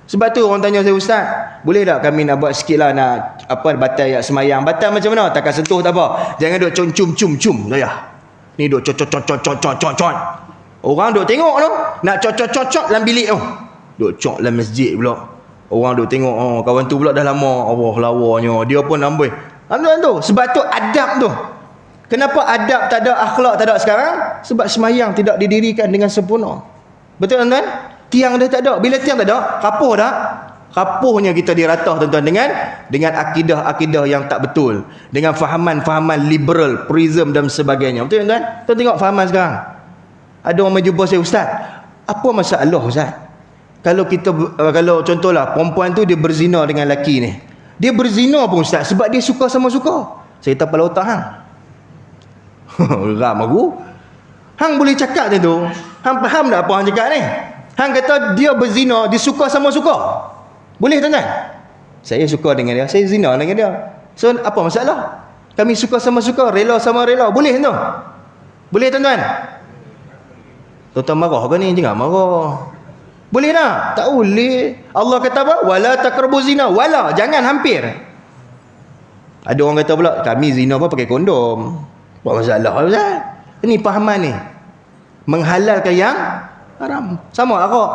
Sebab tu orang tanya saya, Ustaz, boleh tak kami nak buat sikit lah, nak batal yak semayang. Batal macam mana? Takkan sentuh tak apa. Jangan duk cum saya. Ni duk cocot. Orang duk tengok tu, nak cocot dalam bilik tu. Duk cok dalam masjid pula. Orang duk tengok, oh kawan tu pula dah lama, Allah lawanya. Dia pun ambil. Tu. Sebab tu adab tu. Kenapa adab tak ada, akhlak tak ada sekarang? Sebab semayang tidak didirikan dengan sempurna. Betul tuan-tuan? Tiang dah tak ada. Bila tiang tak ada, kapuh dah. Kapuhnya kita diratah tuan-tuan dengan akidah-akidah yang tak betul. Dengan fahaman-fahaman liberal, prism dan sebagainya. Betul tuan-tuan? Tuan tengok fahaman sekarang. Ada orang jumpa saya, Ustaz, apa masalah Ustaz? Kalau contohlah perempuan tu dia berzina dengan lelaki ni. Dia berzina pun Ustaz sebab dia suka sama suka. Saya tak kepala otak hang. Ram aku. Hang boleh cakap tu. Hang faham tak apa hang cakap ni? Hang kata dia berzina, dia suka sama suka. Boleh tuan-tuan? Saya suka dengan dia, saya zina dengan dia. So apa masalah? Kami suka sama suka, rela sama rela. Boleh tu? Boleh tuan-tuan? Tuan-tuan marah ke ni? Jangan marah. Boleh tak? Tak boleh. Allah kata apa? Wala taqrabu zina. Wala, jangan hampir. Ada orang kata pula, kami zina pun pakai kondom. Apa masalah Ustaz? Ini pahaman ni. Menghalalkan yang haram. Sama arak.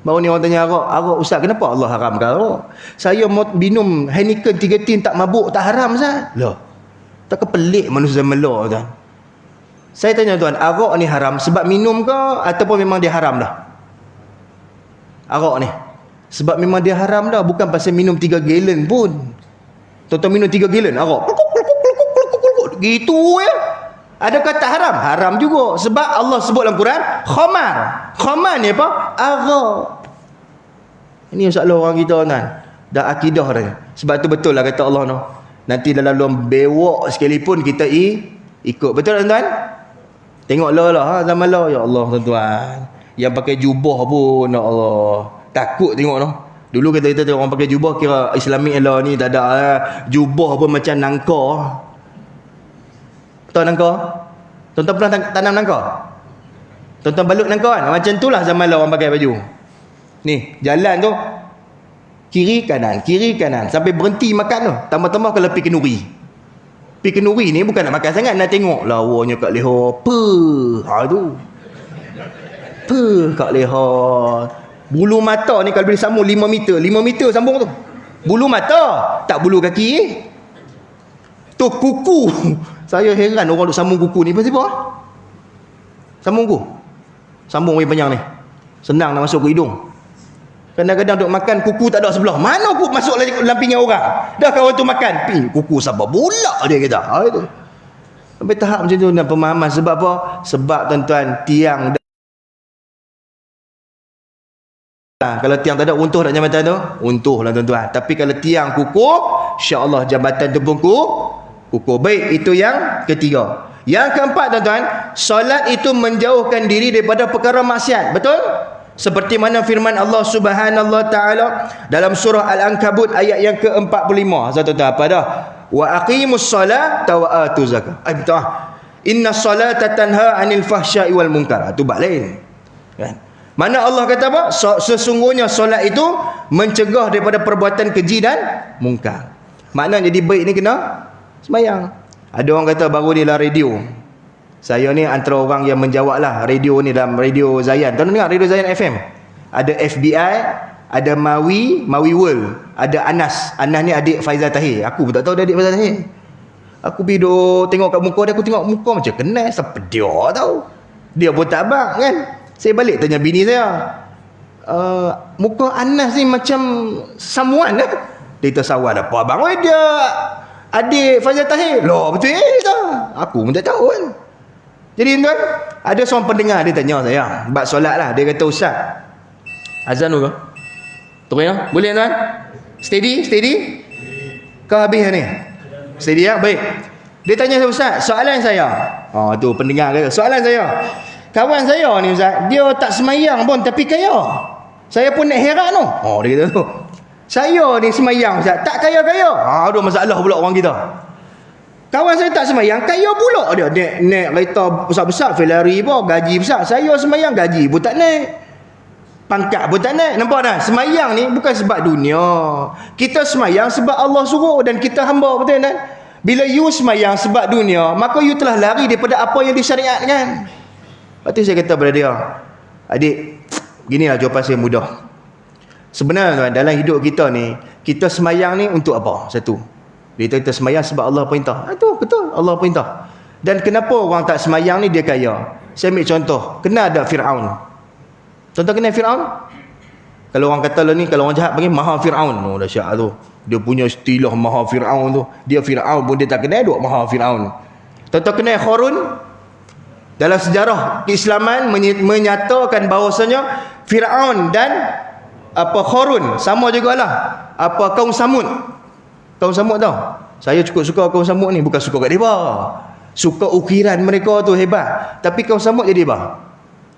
Baru ni orang tanya arak Ustaz, kenapa Allah haramkan arak? Saya mau minum Heineken 3 tin tak mabuk, tak haram Ustaz? Lah. Tak kepelik manusia melo tuan. Saya tanya tuan, arak ni haram sebab minum ke ataupun memang dia haram dah? Arak ni sebab memang dia haram dah, bukan pasal minum 3 gallon pun. Tuan-tuan minum 3 gallon arak. Gitu ya. Adakah tak haram? Haram juga. Sebab Allah sebut dalam Quran, khamar. Khamar ni apa? Arak. Ini masalah orang kita tuan. Dah akidah dah. Sebab tu betul lah kata Allah no. Nanti dalam bewok sekalipun kita ikut. Betul tuan-tuan? Tengoklah zaman lah. Ya Allah tuan-tuan. Yang pakai jubah pun, ya Allah. Takut tengok no. Dulu kita tengok orang pakai jubah, kira Islamic lah ni tak ada. Jubah pun macam nangka. Tahu nangka? Tuan-tuan pernah tanam nangka? Tuan-tuan balut nangka kan? Macam tu lah zaman lah orang pakai baju. Ni, jalan tu kiri kanan sampai berhenti makan tu. Tambah-tambah kalau pergi kenuri. Pergi kenuri ni bukan nak makan sangat, nak tengok lawanya kat leher. Tu. Kat leher. Bulu mata ni kalau boleh sambung 5 meter sambung tu. Bulu mata, tak bulu kaki. Tu kuku. Saya heran orang duk sambung kuku ni. Pasal apa? Sambung kuku. Sambung weh panjang ni. Senang nak masuk ke hidung. Kadang-kadang duk makan kuku tak ada sebelah. Mana kuku masuk dalam pinggan orang? Dah kawan tu makan. Kuku sabar pula dia kata. Itu. Sampai tahap macam tu dan pemahaman. Sebab apa? Sebab tuan-tuan tiang kalau tiang tak ada, untuh tak jambatan tu? Untuh lah tuan-tuan. Tapi kalau tiang kukuh, insya-Allah jambatan tu pun kukuh. Baik, itu yang ketiga. Yang keempat tuan-tuan, solat itu menjauhkan diri daripada perkara maksiat. Betul? Seperti mana firman Allah Subhanahu taala dalam surah Al-Ankabut ayat yang ke-45. Tuan-tuan apa dah? Wa aqimus salata wa atuz zakah. Betul. Inna salata tanha 'anil fahsya'i wal munkar. Itu bab lain. Kan? Mana Allah kata apa? Sesungguhnya solat itu mencegah daripada perbuatan keji dan mungkar. Maknanya jadi baik ni kena sembahyang. Ada orang kata baru ni lah radio. Saya ni antara orang yang menjawab lah radio ni dalam radio Zayan. Tuan dengar radio Zayan FM? Ada FBI, ada Mawi World, ada Anas. Anas ni adik Faizal Tahir. Aku pun tak tahu dia adik Faizal Tahir. Aku pergi tengok kat muka dia, aku tengok muka macam kenal, siapa dia tahu. Dia pun tak abang kan. Saya balik tanya bini saya, muka Anas ni macam someone lah. Dia tersawan apa abang? Dia adik Faizal Tahir. Loh betul aku pun tak tahu kan. Jadi tuan, ada seorang pendengar dia tanya saya bab solat lah. Dia kata, Ustaz, azan ke? Terus ya? Boleh tuan? Steady? Kau habis ni? Steady ya? Baik. Dia tanya saya, Ustaz, soalan saya. Tu pendengar kata, soalan saya. Kawan saya ni Ustaz, dia tak semayang pun tapi kaya. Saya pun nak heran tu. Dia kata tu. Saya ni semayang Ustaz, tak kaya-kaya. Ada masalah pula orang kita. Kawan saya tak semayang, kaya pula dia. Naik kereta besar-besar, Ferrari pun, gaji besar. Saya semayang, gaji pun tak naik. Pangkat pun tak naik. Nampak tak? Semayang ni bukan sebab dunia. Kita semayang sebab Allah suruh dan kita hamba, betul tak? Bila you semayang sebab dunia, maka you telah lari daripada apa yang disyariatkan. Lepas tu saya kata kepada dia, adik, beginilah jawapan saya mudah. Sebenarnya tuan, dalam hidup kita ni, kita semayang ni untuk apa? Satu, kita semayang sebab Allah perintah. Itu betul, Allah perintah. Dan kenapa orang tak semayang ni dia kaya? Saya ambil contoh, kenal ada Fir'aun. Contoh kenal Fir'aun? Kalau orang kata lah ni, kalau orang jahat panggil Maha Fir'aun. Oh dahsyat tu. Dia punya istilah Maha Fir'aun tu. Dia Fir'aun pun dia tak kenal duk Maha Fir'aun. Contoh kenal Qarun. Dalam sejarah keislaman menyatakan bahawasanya Fir'aun dan Qarun sama jugalah kaum Samud. Kaum Samud tau. Saya cukup suka kaum Samud ni, bukan suka kat depa. Suka ukiran mereka tu hebat. Tapi kaum Samud jadi apa?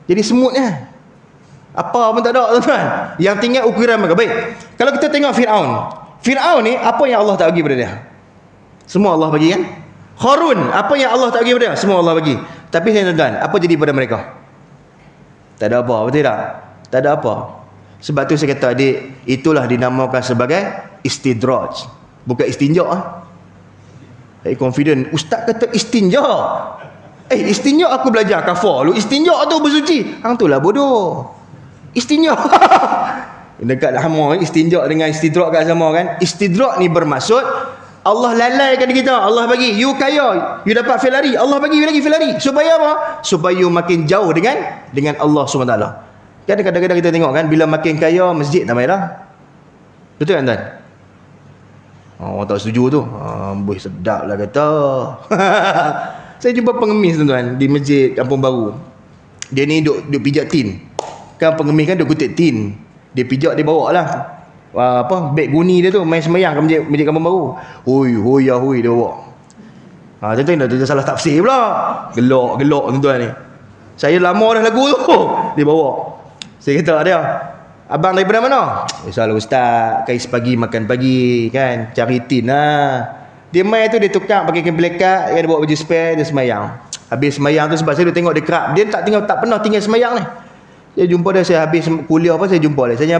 Jadi semutnya. Apa pun tak ada tuan-tuan. Yang tinggal ukiran mereka. Baik. Kalau kita tengok Fir'aun. Fir'aun ni apa yang Allah tak bagi pada dia? Semua Allah bagi kan? Qarun, apa yang Allah tak bagi pada dia? Semua Allah bagi. Tapi tuan-tuan, apa jadi pada mereka? Tak ada apa, betul tak? Tak ada apa. Sebab tu saya kata adik, itulah dinamakan sebagai istidraj. Bukan istinja. Confident. Ustaz kata istinja. Istinja aku belajar kafar lu. Istinja tu bersuci. Hang tu lah bodoh. Istinja. Dekat hama istinja dengan istidrak kat sama kan. Istidrak ni bermaksud Allah lalaikan kita. Allah bagi you kaya, you dapat Ferrari. Allah bagi you lagi Ferrari. Supaya apa? Supaya you makin jauh dengan Allah SWT. Kan kadang-kadang kita tengok kan, bila makin kaya masjid tak main dah. Betul kan tuan? Orang tak setuju tu. Boy sedap lah kata. Saya jumpa pengemis tuan-tuan di masjid Kampung Baru. Dia ni duk pijak tin. Kan pengemis kan duk kutip tin. Dia pijak, dia bawa lah beg guni dia tu, main semayang ke masjid Kampung Baru. Hui dia bawa. Tuan-tuan dah salah tafsir pula. Gelak tuan-tuan ni. Saya lama dah lagu tu. Dia bawa. Saya kata dia, abang daripada mana? Salah ustaz, kais pagi makan pagi kan, cari tin lah. Dia main tu, dia tukar pakai kain pelekat, dia bawa baju spare, dia semayang. Habis semayang tu, sebab saya duk tengok dia kerap, dia tak pernah tinggal semayang ni. Saya jumpa dia, saya habis kuliah apa, saya jumpa dia. Saya tanya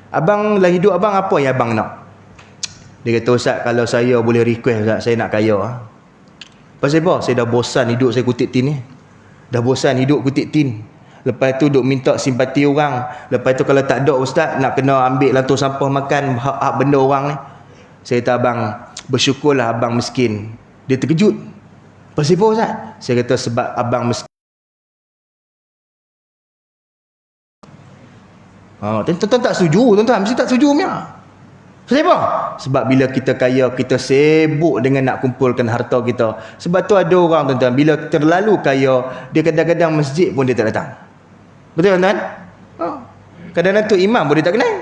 abang lah hidup abang apa yang abang nak? Dia kata, ustaz kalau saya boleh request ustaz, saya nak kaya. Pasal apa? Saya dah bosan hidup saya kutip tin ni. Dah bosan hidup kutip tin. Lepas tu duk minta simpati orang. Lepas tu kalau tak ada ustaz, nak kena ambil lantur sampah makan hak benda orang ni. Saya kata, abang bersyukurlah abang miskin. Dia terkejut. Pasal apa ustaz? Saya kata sebab abang miskin. Tuan-tuan tak setuju, tuan-tuan mesti tak setuju punya. Sebab apa? Sebab bila kita kaya, kita sibuk dengan nak kumpulkan harta kita. Sebab tu ada orang tuan-tuan, bila terlalu kaya, dia kadang-kadang masjid pun dia tak datang. Betul tuan-tuan? Kadang-kadang tu imam pun dia tak kenal.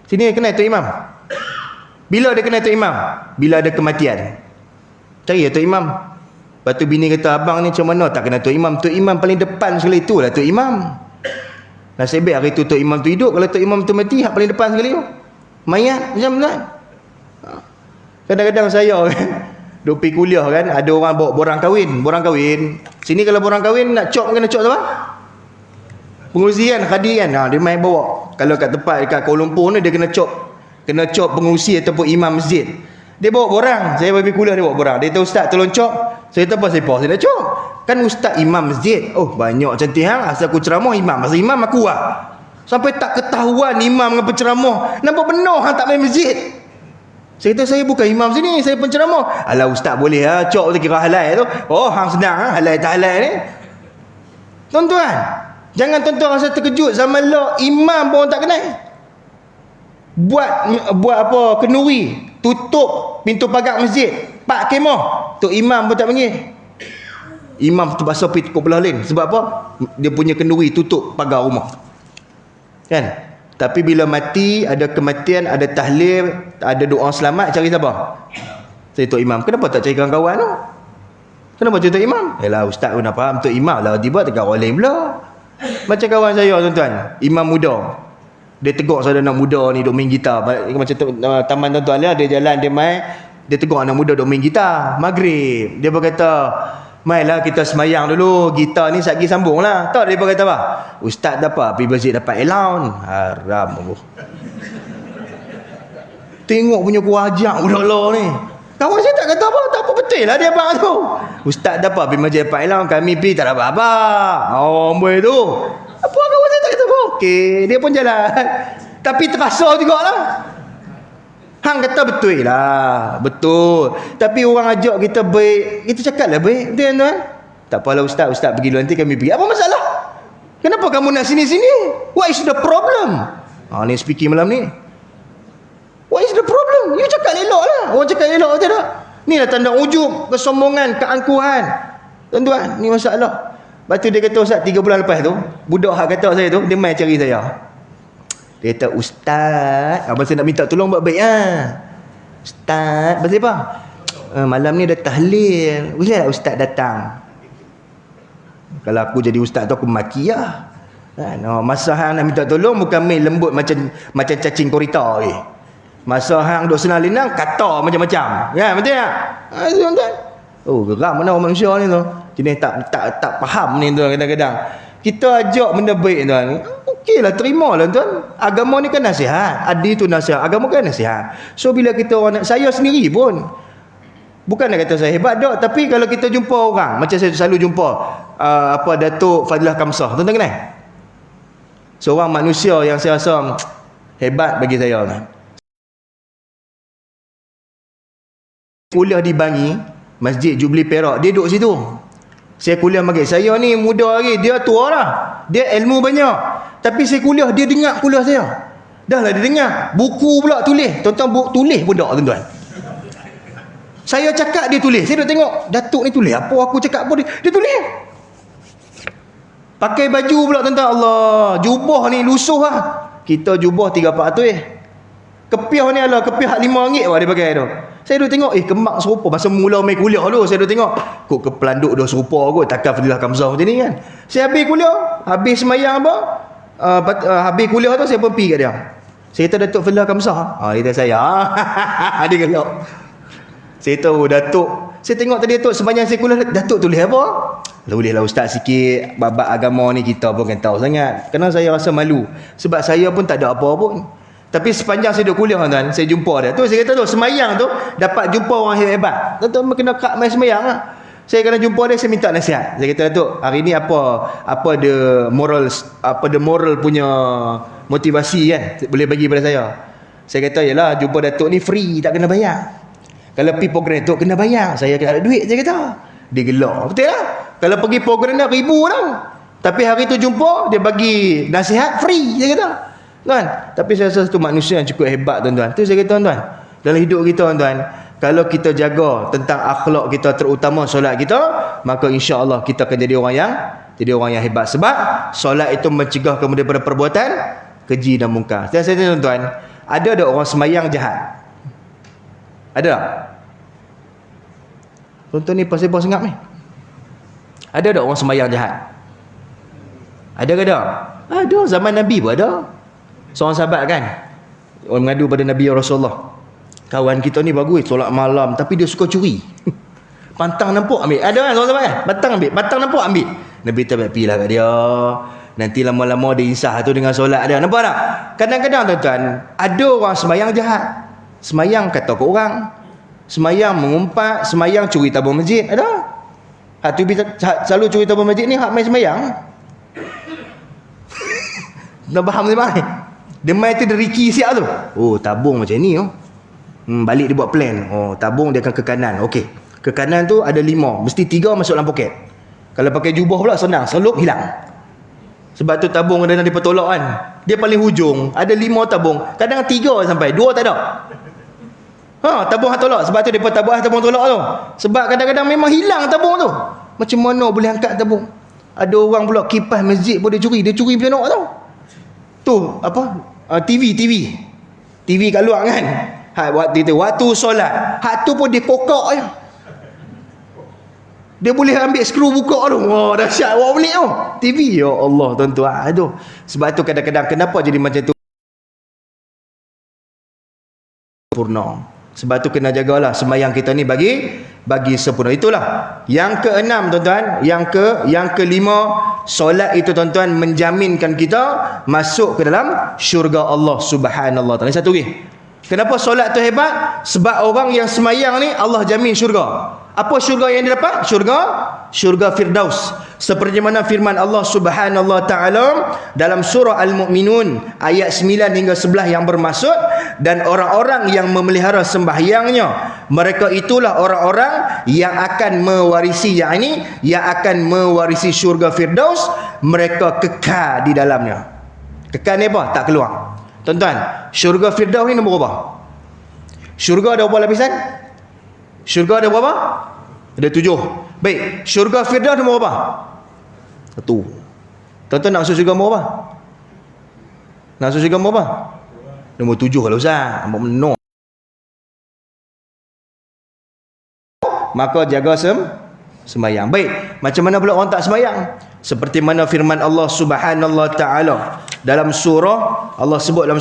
Sini kenal tu imam. Bila dia kenal tu imam? Bila ada kematian. Cari tu imam. Lepas tu bini kata, abang ni macam mana tak kenal tu imam? Tu imam paling depan sekali, itulah tu imam. Nasib baik hari tu Tok Imam tu hidup. Kalau Tok Imam tu mati, hak paling depan sekali tu mayat macam mana. Kadang-kadang saya kan duk pergi kuliah kan, ada orang bawa borang kahwin. Sini kalau borang kahwin nak cop, kena cop apa? Pengurusi kan, khadir kan, dia main bawa. Kalau kat tempat dekat Kuala Lumpur ni, dia kena cop pengurusi ataupun imam masjid. Dia bawa borang. Saya pergi kuliah, dia bawa borang. Dia kata, ustaz tolong cop. Saya kata, apa saya nak cop? Kan ustaz imam masjid. Oh banyak cantik hang. Asal aku ceramah imam. Asal imam aku lah. Sampai tak ketahuan imam dengan penceramah. Nampak benar hang tak main masjid. Saya kata, saya bukan imam sini, saya penceramah. Alah ustaz boleh lah cop tu kira halal tu. Oh hang senang ha? Halal tak halal ni. Tuan-tuan, jangan tuan-tuan rasa terkejut. Zaman lah imam pun tak kenal. Buat apa, kenduri, tutup pintu pagar masjid, pak kemah, tu imam pun tak panggil. Imam tu pasal pergi belah lain. Sebab apa? Dia punya kenduri tutup pagar rumah kan. Tapi bila mati, ada kematian, ada tahlil, ada doa selamat, cari siapa? Saya Tok Imam. Kenapa tak cari kawan-kawan tu? Kenapa cari Tok Imam? Yalah ustaz pun nak faham Tok Imam lah, tiba tegur orang lain pula. Macam kawan saya tuan-tuan, imam muda. Dia tegur saudara anak muda ni duk main gitar. Macam taman tuan-tuan dia, dia jalan, dia main, dia tegur anak muda duk main gitar. Maghrib dia berkata, mainlah kita semayang dulu, gitar ni satgi sambung lah. Tahu dia berkata apa? Ustaz dapat pergi masjid dapat allowance. Haram aku. Tengok punya kuajak budak-budak ni. Kawan saya tak kata apa, tak apa, betul lah dia abang tu. Ustaz dapat pergi masjid dapat allowance, kami pergi tak dapat apa. Oh boy tu. Apa kawan saya tak kata apa? Okey, dia pun jalan. Tapi terasa jugalah. Hang kata betul lah. Betul. Tapi orang ajak kita baik, kita cakaplah baik. Betul tuan? Tak apalah ustaz, ustaz pergi dulu, nanti kami pergi. Apa masalah? Kenapa kamu nak sini-sini? What is the problem? Ni speaking malam ni. What is the problem? You cakap elok lah. Orang cakap elok betul tak? Ni lah tanda ujub, kesombongan, keangkuhan. Tuan-tuan, ni masalah. Lepas tu dia kata, ustaz, 3 bulan lepas tu, budak hak kata saya tu, dia main cari saya. Dia kata, ustaz, abang saya nak minta tolong buat baik Ustaz, pasal apa? Malam ni ada tahlil. Boleh tak ustaz datang? Kalau aku jadi ustaz tu, aku maki lah. Masa hang nak minta tolong, bukan main lembut macam cacing korita. Masa hang duk senang linang, kata macam-macam. Betul tak? Tuan-tuan. Geram mana orang manusia ni tu. Jenis tak faham ni tu kadang-kadang. Kita ajak benda baik tuan. Okeylah, terimalah tuan. Agama ni kan nasihat. Adil tu nasihat. Agama kan nasihat. So bila kita orang nak, saya sendiri pun bukan nak kata saya hebat tak, tapi kalau kita jumpa orang, macam saya selalu jumpa Datuk Fadilah Kamsah, tuan-tuan kenal? Seorang manusia yang saya rasa hebat bagi saya kan. Kuliah di Bangi, Masjid Jubilee Perak, dia duduk situ. Saya kuliah maghrib. Saya ni muda lagi, dia tua lah. Dia ilmu banyak. Tapi saya kuliah, dia dengar kuliah saya. Dah lah dia dengar. Buku pula tulis. Tuan-tuan tulis pun tak, tuan-tuan. Saya cakap dia tulis. Saya duk tengok, Datuk ni tulis apa, aku cakap apa, dia tulis. Pakai baju pula tuan-tuan. Allah, jubah ni lusuh lah. Kita jubah 3-400. Kepiah ni adalah kepiah RM5 dia pakai tu. Saya duk tengok, kemak serupa. Masa mula main kuliah dulu, saya duk tengok, kok kepelanduk dah serupa kot, takkan Fadilah Kamsah macam ni kan. Saya habis kuliah, habis semayang habis kuliah tu, saya pun pergi kat dia. Saya kata, Datuk Fadilah Kamsah. Dia kata saya, dia gelak. Saya tahu Datuk. Saya tengok tadi Datuk sepanjang saya kuliah, Datuk tulis apa? Bolehlah ustaz sikit, bab agama ni kita pun kan tahu sangat. Kerana saya rasa malu, sebab saya pun tak ada apa pun. Tapi sepanjang saya duduk kuliah tuan, saya jumpa dia. Tu saya kata tu, semayang tu dapat jumpa orang hebat. Tuan-tuan kena kak main semayang lah. Saya kena jumpa dia, saya minta nasihat. Saya kata, Datuk, hari ni apa the moral punya motivasi kan, boleh bagi pada saya. Saya kata, yalah, jumpa Datuk ni free, tak kena bayar. Kalau pergi program Datuk kena bayar. Saya kata, ada duit, saya kata. Dia gelak. Betul lah. Kalau pergi program dah ribu tau. Tapi hari tu jumpa, dia bagi nasihat free, saya kata. Kan? Tapi saya rasa satu manusia yang cukup hebat tuan-tuan. Tu saya kata tuan-tuan, dalam hidup kita tuan-tuan, kalau kita jaga tentang akhlak kita, terutama solat kita, maka insya-Allah kita akan jadi orang yang hebat. Sebab solat itu mencegah kamu daripada perbuatan keji dan mungkar. Saya tanya tuan-tuan, ada tak orang semayang jahat? Ada tak? Tuan-tuan ni pasal-pasal sengap ni. Ada tak orang semayang jahat? Ada ke tak? Ada, zaman Nabi pun ada. Seorang sahabat kan, orang mengadu pada Nabi Rasulullah, kawan kita ni bagus solat malam, tapi dia suka curi. Pantang nampak ambil. Ada kan seorang sahabat kan? Pantang nampak ambil. Nabi tak pilah kat dia. Nanti lama-lama dia insah tu dengan solat dia. Nampak tak? Kadang-kadang tuan-tuan, ada orang semayang jahat. Semayang kata ke orang, semayang mengumpat, semayang curi tabung masjid. Ada. Hak tu selalu curi tabung masjid ni hak main semayang. Nak faham tak mai? Dia main tu dia riki siap tu. Tabung macam ni balik dia buat plan. Tabung dia akan ke kanan. Okey. Ke kanan tu ada 5, mesti 3 masuk dalam poket. Kalau pakai jubah pula senang, selup hilang. Sebab tu tabung ada depa tolak kan. Dia paling hujung, ada 5 tabung. Kadang 3 sampai, 2 tak ada. Tabung hak tolak. Sebab tu depa tabung tolak tu. Sebab kadang-kadang memang hilang tabung tu. Macam mana boleh angkat tabung? Ada orang pula kipas masjid pun dia curi. Dia curi macam mana tau? Tu TV kat luar kan. Waktu solat, hak tu pun dia kokok je. Dia boleh ambil skru buka tu. Dahsyat awak beli tu. TV, ya Allah tuan-tuan. Sebab tu kadang-kadang kenapa jadi macam tu? Sempurna. Sebab tu kena jagalah semayang kita ni bagi sempurna. Itulah yang keenam tuan-tuan. Yang kelima, solat itu tuan-tuan menjaminkan kita masuk ke dalam syurga Allah Subhanahu wa taala. Satu lagi, kenapa solat tu hebat? Sebab orang yang semayang ni Allah jamin syurga. Apa syurga yang dia dapat? Syurga Firdaus. Seperti mana firman Allah Subhanahu wa taala dalam surah Al-Mu'minun ayat 9 hingga 11 yang bermaksud, dan orang-orang yang memelihara sembahyangnya, mereka itulah orang-orang yang akan mewarisi, yang akan mewarisi syurga Firdaus, mereka kekal di dalamnya. Kekal ni apa? Tak keluar. Tuan-tuan, syurga Firdaus ni nombor berapa? Syurga ada berapa lapisan? Syurga ada berapa? Ada 7. Baik, syurga Firdaus nombor berapa? 1. Tuan-tuan nak masuk syurga nombor berapa? Nak masuk syurga nombor berapa? Nombor 7 kalau Ustaz. Nombor menor. Maka jaga sembahyang. Baik, macam mana pula orang tak sembahyang? Seperti mana firman Allah Subhanahu wa taala dalam surah, Allah sebut dalam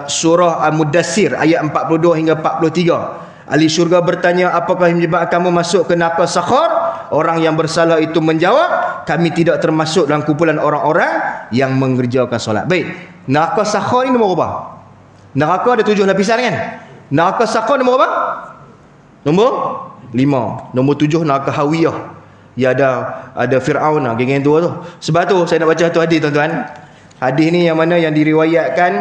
surah Al-Mudassir ayat 42 hingga 43. Ahli syurga bertanya, apakah yang menyebabkan kamu masuk ke neraka sakhar? Orang yang bersalah itu menjawab, kami tidak termasuk dalam kumpulan orang-orang yang mengerjakan solat. Baik, neraka sakhar ini nombor berapa? Neraka ada 7 lapisan kan? Neraka sakhar nombor berapa? Nombor 5. Nombor 7 neraka hawiyah. Ya, ada Fir'aun, geng-geng tua tu. Sebab tu saya nak baca tu hadis, tuan-tuan. Hadis ni yang mana yang diriwayatkan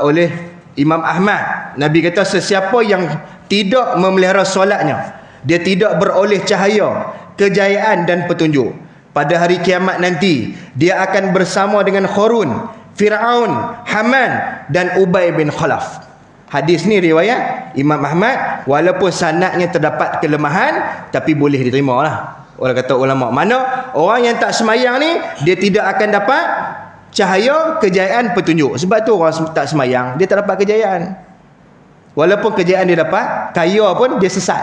oleh Imam Ahmad. Nabi kata, sesiapa yang tidak memelihara solatnya, dia tidak beroleh cahaya, kejayaan dan petunjuk. Pada hari kiamat nanti, dia akan bersama dengan Qarun, Fir'aun, Haman dan Ubay bin Khalaf. Hadis ni riwayat Imam Ahmad, walaupun sanadnya terdapat kelemahan, tapi boleh diterima lah. Orang kata ulama, mana orang yang tak semayang ni, dia tidak akan dapat cahaya, kejayaan, petunjuk. Sebab tu orang tak semayang, dia tak dapat kejayaan. Walaupun kejayaan dia dapat, kaya pun dia sesat.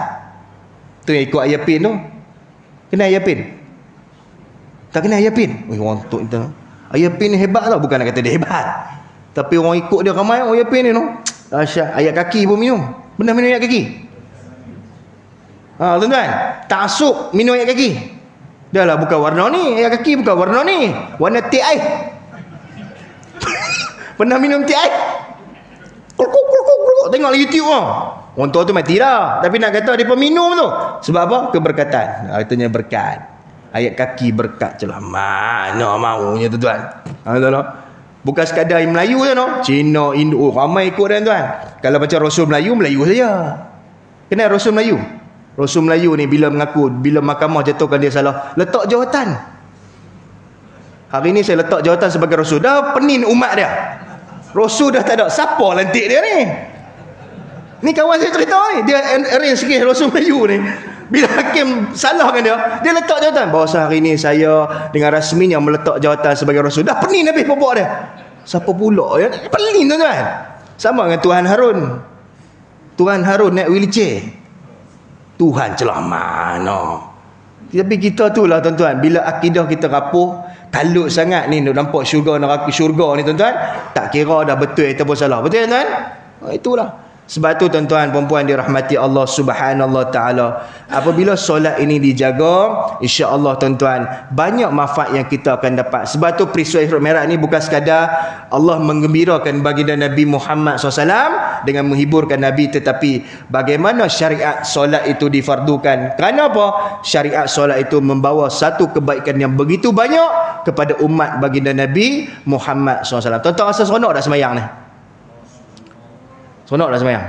Tu yang ikut ayat pin tu. Kena ayat pin? Tak kena ayat pin? Orang tu ayat pin ni hebat tau. Bukan nak kata dia hebat, tapi orang ikut dia ramai. Ayat pin ni tu dahsyat. Ayat kaki pun minum. Benar minum ayat kaki? Tuan-tuan, taksub minum ayat kaki. Dah lah, bukan warna ni. Ayat kaki bukan warna ni, warna teh air. Pernah minum teh air? Tengok YouTube orang tua tu mati dah, tapi nak kata dia peminum tu. Sebab apa? Keberkatan. Katanya berkat. Ayat kaki berkat celah. Mana maunya tuan-tuan. Bukan sekadar Melayu je no. Cina, Indo, ramai ikut dia tuan. Kalau baca Rasul Melayu, Melayu saja. Kenal Rasul Melayu? Rasul Melayu ni bila mengaku, bila mahkamah jatuhkan dia salah, letak jawatan. Hari ni saya letak jawatan sebagai Rasul. Dah penin umat dia. Rasul dah tak ada. Siapa lantik dia ni? Ni kawan saya cerita ni. Dia arrange sikit Rasul Melayu ni. Bila hakim salahkan dia letak jawatan. Bahawa hari ni saya dengan rasminya meletak jawatan sebagai Rasul. Dah pening habis popok dia. Siapa pula ya? Pening tuan-tuan. Sama dengan Tuhan Harun. Tuhan Harun naik wheelchair. Tuhan celah mana? Tapi kita tu lah tuan-tuan, bila akidah kita rapuh, kalut sangat ni, nampak syurga neraka syurga ni tuan-tuan, tak kira dah betul ataupun salah. Betul tuan-tuan? Itulah. Sebab tu tuan-tuan perempuan dirahmati Allah Subhanahu wa taala, apabila solat ini dijaga, insya-Allah tuan-tuan banyak manfaat yang kita akan dapat. Sebab tu peristiwa Isra Mi'raj ni bukan sekadar Allah menggembirakan baginda Nabi Muhammad SAW dengan menghiburkan Nabi, tetapi bagaimana syariat solat itu difardukan. Kerana apa? Syariat solat itu membawa satu kebaikan yang begitu banyak kepada umat baginda Nabi Muhammad SAW. Tuan-tuan rasa seronok tak semayang ni? Seronok tak semayang?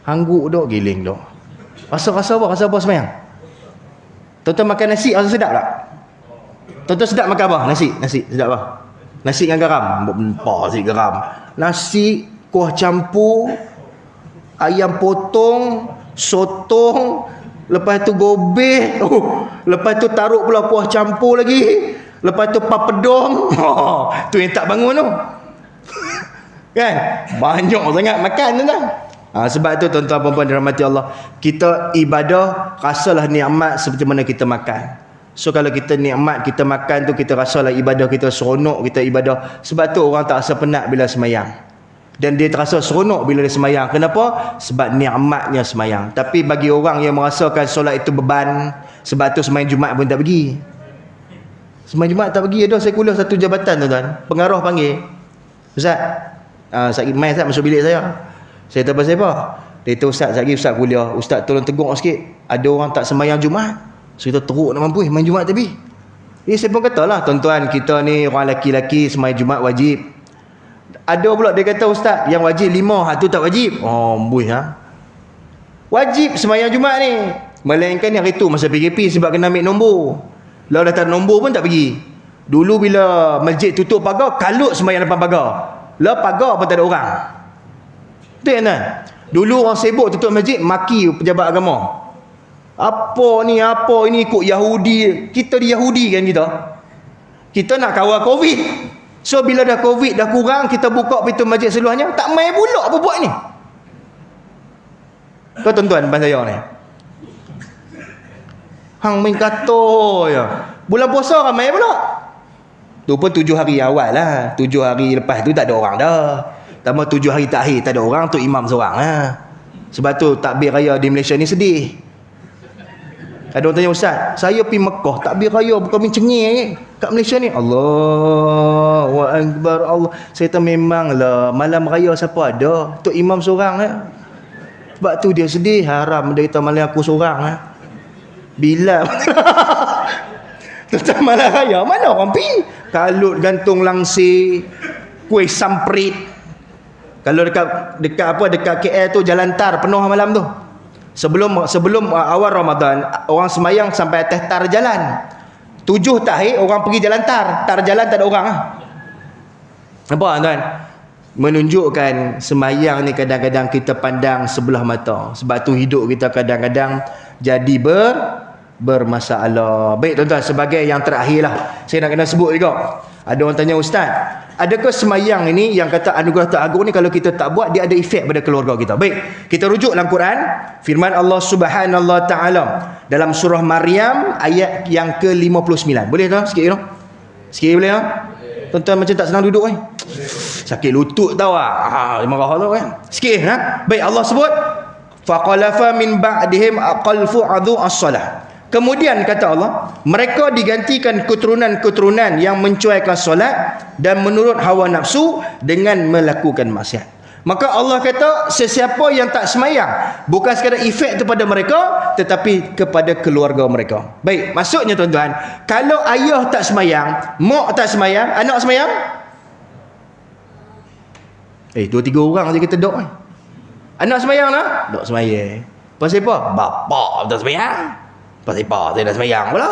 Hangguk dok, giling dok. Rasa apa? Rasa apa semayang? Tuan-tuan makan nasi rasa sedap tak? Tuan-tuan sedap makan apa? Nasi sedap apa? Nasi dengan garam. Empah sikit garam. Nasi, kuah campur, ayam potong, sotong, lepas tu gobeh, lepas tu taruh pula kuah campur lagi, lepas tu papedong. Tu yang tak bangun tu. Kan? Banyak sangat makan tuan-tuan. Sebab tu tuan-tuan perempuan dirahmati Allah, kita ibadah rasalah nikmat seperti mana kita makan. So kalau kita nikmat kita makan tu, kita rasalah ibadah kita seronok, kita ibadah. Sebab tu orang tak rasa penat bila semayang, dan dia terasa seronok bila dia semayang. Kenapa? Sebab nikmatnya semayang. Tapi bagi orang yang merasakan solat itu beban, sebab tu semayang Jumaat pun tak pergi. Semayang Jumaat tak pergi. Ada saya kuliah satu jabatan tuan-tuan, pengarah panggil, Ustaz, Ustaz mai Ustaz masuk bilik saya. Saya tahu pasal apa? Dia kata, Ustaz, Ustaz kuliah, Ustaz tolong tegur sikit. Ada orang tak sembahyang Jumaat. So kita teruk nak mampu main Jumaat tapi. Saya pun katalah, tuan-tuan kita ni orang lelaki-lelaki sembahyang Jumaat wajib. Ada pula dia kata, ustaz, yang wajib 5, hak tu tak wajib. Oh, amboi ha. Wajib sembahyang Jumaat ni. Melainkan yang itu masa PKP sebab kena ambil nombor. Kalau dah tak ada nombor pun tak pergi. Dulu bila masjid tutup pagar, kalut sembahyang depan pagar. Lah pagar pun tak ada orang. Betul kan? Dulu orang sibuk tutup masjid, maki pejabat agama. Apa ni, apa ini ikut Yahudi. Kita di Yahudi kan kita. Kita nak kawal Covid. So bila dah Covid dah kurang, kita buka pintu masjid seluruhnya, tak main pula apa buat ni. Kau tuan-tuan depan saya ni. Hang main kata ya. Bulan puasa ramai pula. Tu pun 7 hari awal lah. 7 hari lepas tu tak ada orang dah. Tambah 7 hari terakhir tak ada orang, tu imam seorang lah. Sebab tu takbir raya di Malaysia ni sedih. Ada orang tanya, ustaz, saya pergi Mekah takbir raya bukan main cengih kat Malaysia ni. Allahu Akbar, Allah. Saya tahu memanglah malam raya siapa ada, tu imam seorang lah. Sebab tu dia sedih, haram menderita malam aku seorang lah. Bila tentang malam raya mana orang pergi? Kalut gantung langsir, kuih samprit. Kalau dekat KL tu jalan tar penuh malam tu. Sebelum awal Ramadan, orang semayang sampai atas tar jalan. 7 tahir orang pergi jalan tar jalan tak ada orang lah. Nampak tuan? Menunjukkan semayang ni kadang-kadang kita pandang sebelah mata. Sebab tu hidup kita kadang-kadang jadi bermasalah. Baik tuan-tuan, sebagai yang terakhir lah, saya nak kena sebut juga. Ada orang tanya, ustaz, adakah semayang ini yang kata anugerah teragung ni kalau kita tak buat, dia ada efek pada keluarga kita? Baik, kita rujuk dalam Quran, firman Allah Subhanahu Wa Ta'ala dalam surah Maryam ayat yang ke-59. Boleh tak? Sikit tu? Sikit boleh tak? Tuan-tuan macam tak senang duduk sakit lutut tau marah tu kan. Sikit ha? Baik, Allah sebut faqalafa min ba'dihim aqalfu adu as-salah. Kemudian kata Allah, mereka digantikan keturunan-keturunan yang mencuaikan solat dan menurut hawa nafsu dengan melakukan maksiat. Maka Allah kata, sesiapa yang tak semayang, bukan sekadar efek kepada mereka, tetapi kepada keluarga mereka. Baik, maksudnya tuan-tuan, kalau ayah tak semayang, mak tak semayang, anak semayang? 2-3 orang je kita dok. Anak semayang tak? Tak semayang. Pasal apa? Bapak tak semayang. Pasal apa? Saya dah semayang pula.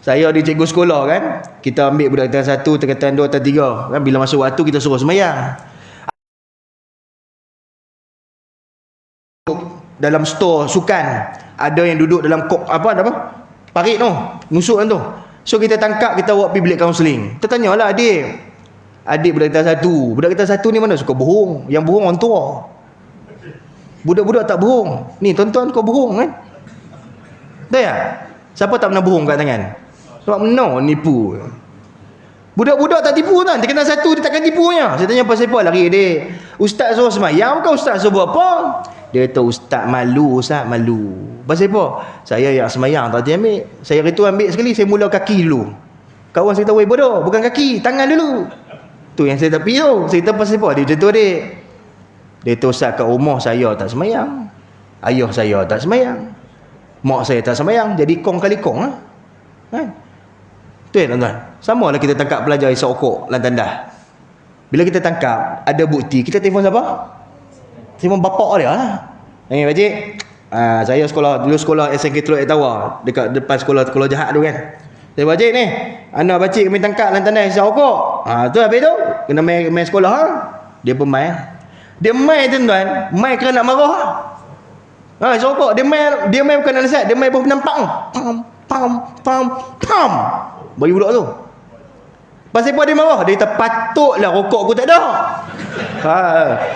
Saya di cikgu sekolah kan, kita ambil budak tingkatan 1, tingkatan 2, tingkatan 3 kan, bila masuk waktu kita suruh semayang. Dalam store sukan, ada yang duduk dalam kok parit tu, nusuk kan tu. So kita tangkap, kita bawa pergi bilik kaunseling. Kita tanyalah adik budak tingkatan 1. Budak tingkatan 1 ni mana suka bohong? Yang bohong orang tua. Budak-budak tak bohong. Ni tuan-tuan kau bohong kan? Tahu tak? Siapa tak pernah bohong kat tangan? Sebab nipu. Budak-budak tak tipu kan? Dia kena 1, dia takkan tipunya. Saya tanya pasal apa lari dia. Ustaz suruh semayang, bukan ustaz suruh buat apa? Dia kata, ustaz malu, ustaz malu. Pasal apa? Saya yang semayang tak ambil. Saya itu ambil sekali, saya mula kaki dulu. Kawan saya kata, weh bodoh, bukan kaki, tangan dulu. Tu yang saya tak pergi tu. Saya kata pasal apa? Dia macam tu adik. Dia kata, ustaz kat rumah saya tak semayang. Ayah saya tak semayang. Mak saya tak semayang, jadi kong kali kong lah. Kan? Tu tuan-tuan. Sama lah kita tangkap pelajar isap okok dalam tandas. Bila kita tangkap, ada bukti, kita telefon siapa? Telefon bapak dia lah. Pakcik, saya dulu sekolah SNK Teluk Etawa, dekat depan sekolah jahat tu kan. Saya pakcik ni, anak pakcik kami tangkap dalam tandas isap okok. Tu habis tu, kena main sekolah ha? Dia pun main. Dia main tuan-tuan, main kerana nak marah. Sokok dia main bukan nak nasihat, dia main pun nampak pam bagi budak tu. Pasal apa dia marah? Dia kata patutlah rokok aku tak ada.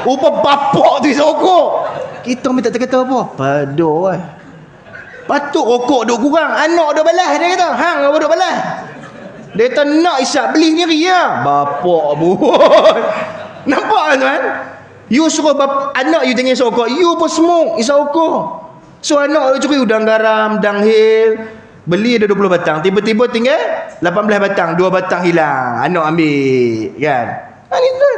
Rupa bapak tu sokok. Kita minta kata apa? Paduh patut rokok duk kurang, anak duk balas. Dia kata hang apa duk balas? Dia kata nak isap beli sendiri lah. Bapak buat. Nampak tuan? You suruh anak you jangan isap rokok, you pun smoke isap rokok. So anak you curi udang garam, danghil, beli ada 20 batang, tiba-tiba tinggal 18 batang, 2 batang hilang, anak ambil kan. Ni tu.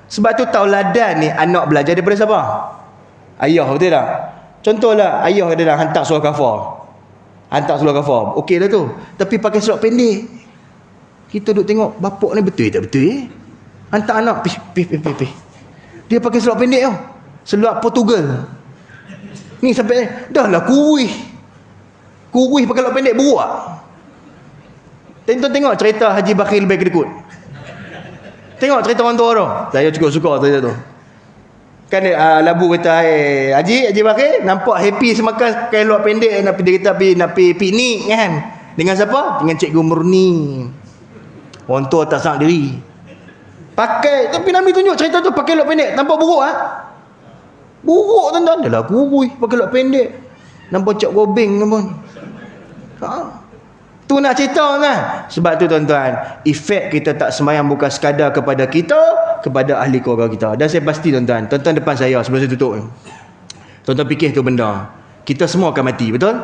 Sebab tu tauladan ni anak belajar daripada siapa? Ayah, betul tak? Contohlah ayah dia dah hantar surah kafar. Hantar seluar kafar. Okey dah tu. Tapi pakai seluar pendek. Kita duduk tengok bapak ni betul tak betul Hantar anak pih. Dia pakai seluar pendek tau. Seluar Portugal. Ni sampai dah lah kurih pakai seluar pendek beruak. Tengok cerita Haji Bakhil Baik Kedekut. Tengok cerita orang tua tu. Saya cukup suka cerita tu. Kan labu kata Haji Bakhil nampak happy semakan pakai seluar pendek nak pergi piknik kan. Dengan siapa? Dengan Cikgu Murni. Orang tua tak sangat diri. Pakai, tapi Nabi tunjuk cerita tu pakai seluar pendek. Nampak buruk buruk tuan-tuan. Dah lah kurui pakai seluar pendek. Nampak cak gobeng pun. Tu nak cerita kan. Sebab tu tuan-tuan, efek kita tak sembahyang bukan sekadar kepada kita, kepada ahli keluarga kita. Dan saya pasti tuan-tuan depan saya sebelum saya tutup, tuan-tuan fikir tu benda, kita semua akan mati, betul?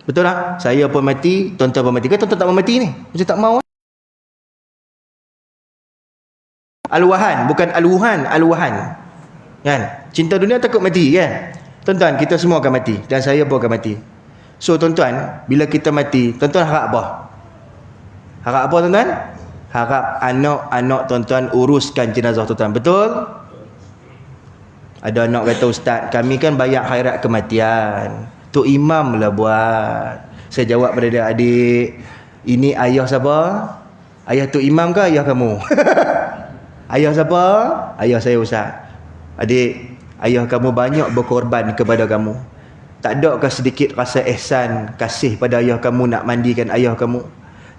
Betul tak? Saya pun mati, tuan-tuan pun mati. Kan tuan-tuan tak mau mati ni? Macam tak mau. Al-wahan, bukan al-wuhan. Kan? Cinta dunia takut mati kan? Tuan-tuan, kita semua akan mati. Dan saya pun akan mati. So tuan-tuan, bila kita mati, tuan-tuan harap apa? Harap apa tuan-tuan? Harap anak-anak tuan-tuan uruskan jenazah tuan-tuan. Betul? Ada anak kata, Ustaz, kami kan bayar khairat kematian. Tu imam lah buat. Saya jawab pada dia, adik, ini ayah siapa? Ayah tu imam ke ayah kamu? Ayah siapa? Ayah saya Ustaz. Adik, ayah kamu banyak berkorban kepada kamu. Tak adakah sedikit rasa ihsan, kasih pada ayah kamu, nak mandikan ayah kamu,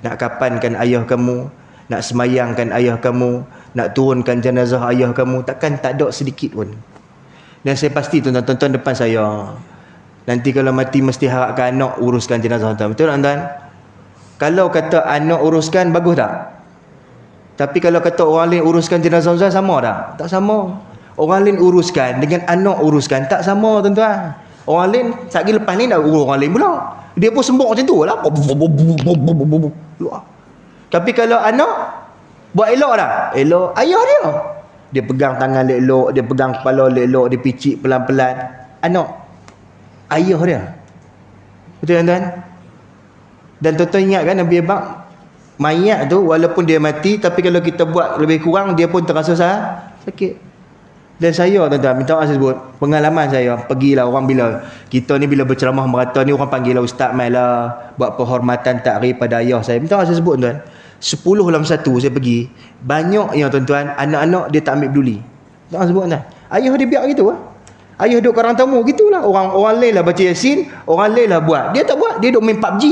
nak kapankan ayah kamu, nak semayangkan ayah kamu, nak turunkan jenazah ayah kamu, takkan tak ada sedikit pun. Dan saya pasti tuan-tuan depan saya, nanti kalau mati mesti harapkan anak uruskan jenazah tuan-tuan. Betul tuan-tuan? Kalau kata anak uruskan, bagus tak? Tapi kalau kata orang lain uruskan jenazah tuan-tuan, sama tak? Tak sama. Orang lain uruskan dengan anak uruskan, tak sama tuan-tuan. Orang lain, sekali lepas ni dah urus orang lain pula. Dia pun sembok macam tu lah. Tapi kalau anak buat elok tak? Elok. Ayah dia. Dia pegang tangan elok, dia pegang kepala elok, dia picit pelan-pelan. Anak. Ayah dia. Betul tuan-tuan? Dan tuan-tuan ingat kan Nabi Abang, mayat tu walaupun dia mati, tapi kalau kita buat lebih kurang, dia pun terasa sakit. Dan saya tuan-tuan, minta maaf saya sebut, pengalaman saya, pergilah orang bila kita ni bila berceramah merata ni, orang panggil lah ustaz mai lah buat penghormatan takrif pada ayah saya. Minta maaf saya sebut tuan, 10 dalam 1 saya pergi, banyak yang tuan-tuan anak-anak dia tak ambil peduli. Minta maaf sebut tuan, ayah dia biar gitu lah. Ayah duduk karang tamu gitulah. Orang lain lah baca Yasin, orang lain lah buat. Dia tak buat, dia duduk main PUBG.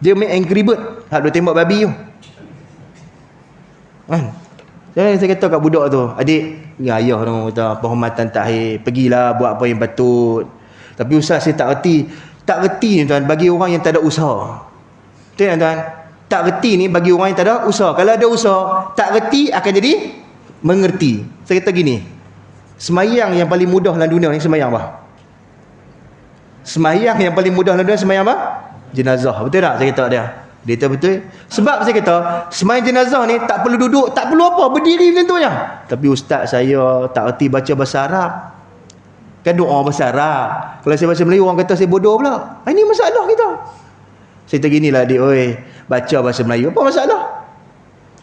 Dia main Angry Bird, hak duk tembak babi tu. Kan? Saya kata kat budak tu, adik, ni ayah tu kata penghormatan takhir, pergilah buat apa yang patut. Tapi ustaz saya tak reti. Tak reti ni tuan, bagi orang yang tak ada usaha. Betul tak tuan? Tak reti ni bagi orang yang tak ada usaha. Kalau ada usaha, tak reti akan jadi mengerti. Saya kata gini, semayang yang paling mudah dalam dunia ni semayang apa? Semayang yang paling mudah dalam dunia semayang apa? Jenazah. Betul tak? Saya kata dia. Dia kata betul. Sebab saya kata semayang jenazah ni tak perlu duduk, tak perlu apa, berdiri macam tu je. Tapi ustaz saya tak erti baca bahasa Arab. Kan doa bahasa Arab. Kalau saya baca Melayu orang kata saya bodoh pula. Ini masalah kita. Saya kata ginilah adik, oi, baca bahasa Melayu. Apa masalah?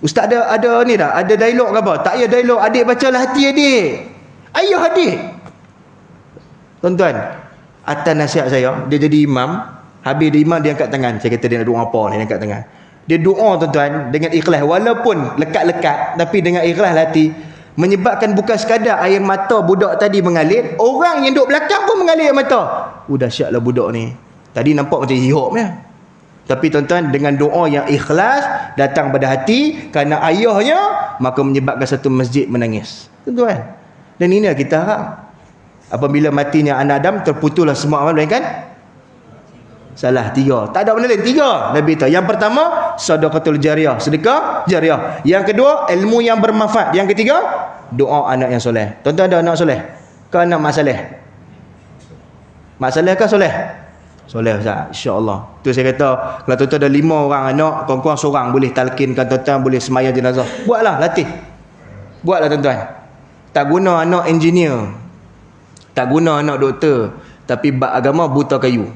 Ustaz ada ni dah, ada dialog ke apa? Tak payah dialog, adik bacalah hati adik. Ayah adik. Tuan-tuan, atas nasihat saya, dia jadi imam. Habis dia imam, dia angkat tangan. Saya kata dia nak doa apa ni, dia angkat tangan. Dia doa tuan-tuan dengan ikhlas. Walaupun lekat-lekat, tapi dengan ikhlas hati. Menyebabkan bukan sekadar air mata budak tadi mengalir, orang yang duduk belakang pun mengalir air mata. Dahsyatlah budak ni. Tadi nampak macam hihop ni. Tapi tuan-tuan, dengan doa yang ikhlas, datang pada hati, kerana ayahnya, maka menyebabkan satu masjid menangis. Tuan-tuan. Dan inilah kita harap. Apabila matinya anak Adam, terputuslah semua amal, kan? Salah 3. Tak ada benda lain, 3 Nabi tahu. Yang pertama, sedekahul jariah, sedekah jariah. Yang kedua, ilmu yang bermanfaat. Yang ketiga, doa anak yang soleh. Tuan-tuan ada anak soleh? Ke anak mak saleh? Mak saleh ke soleh? Soleh Ustaz, insya-Allah. Tu saya kata, kalau tuan-tuan ada 5 orang anak, kurang-kurang seorang boleh talkinkan tuan-tuan, boleh semayang jenazah. Buatlah, latih. Buatlah tuan-tuan. Tak guna anak engineer, tak guna anak doktor, Tapi bab agama buta kayu.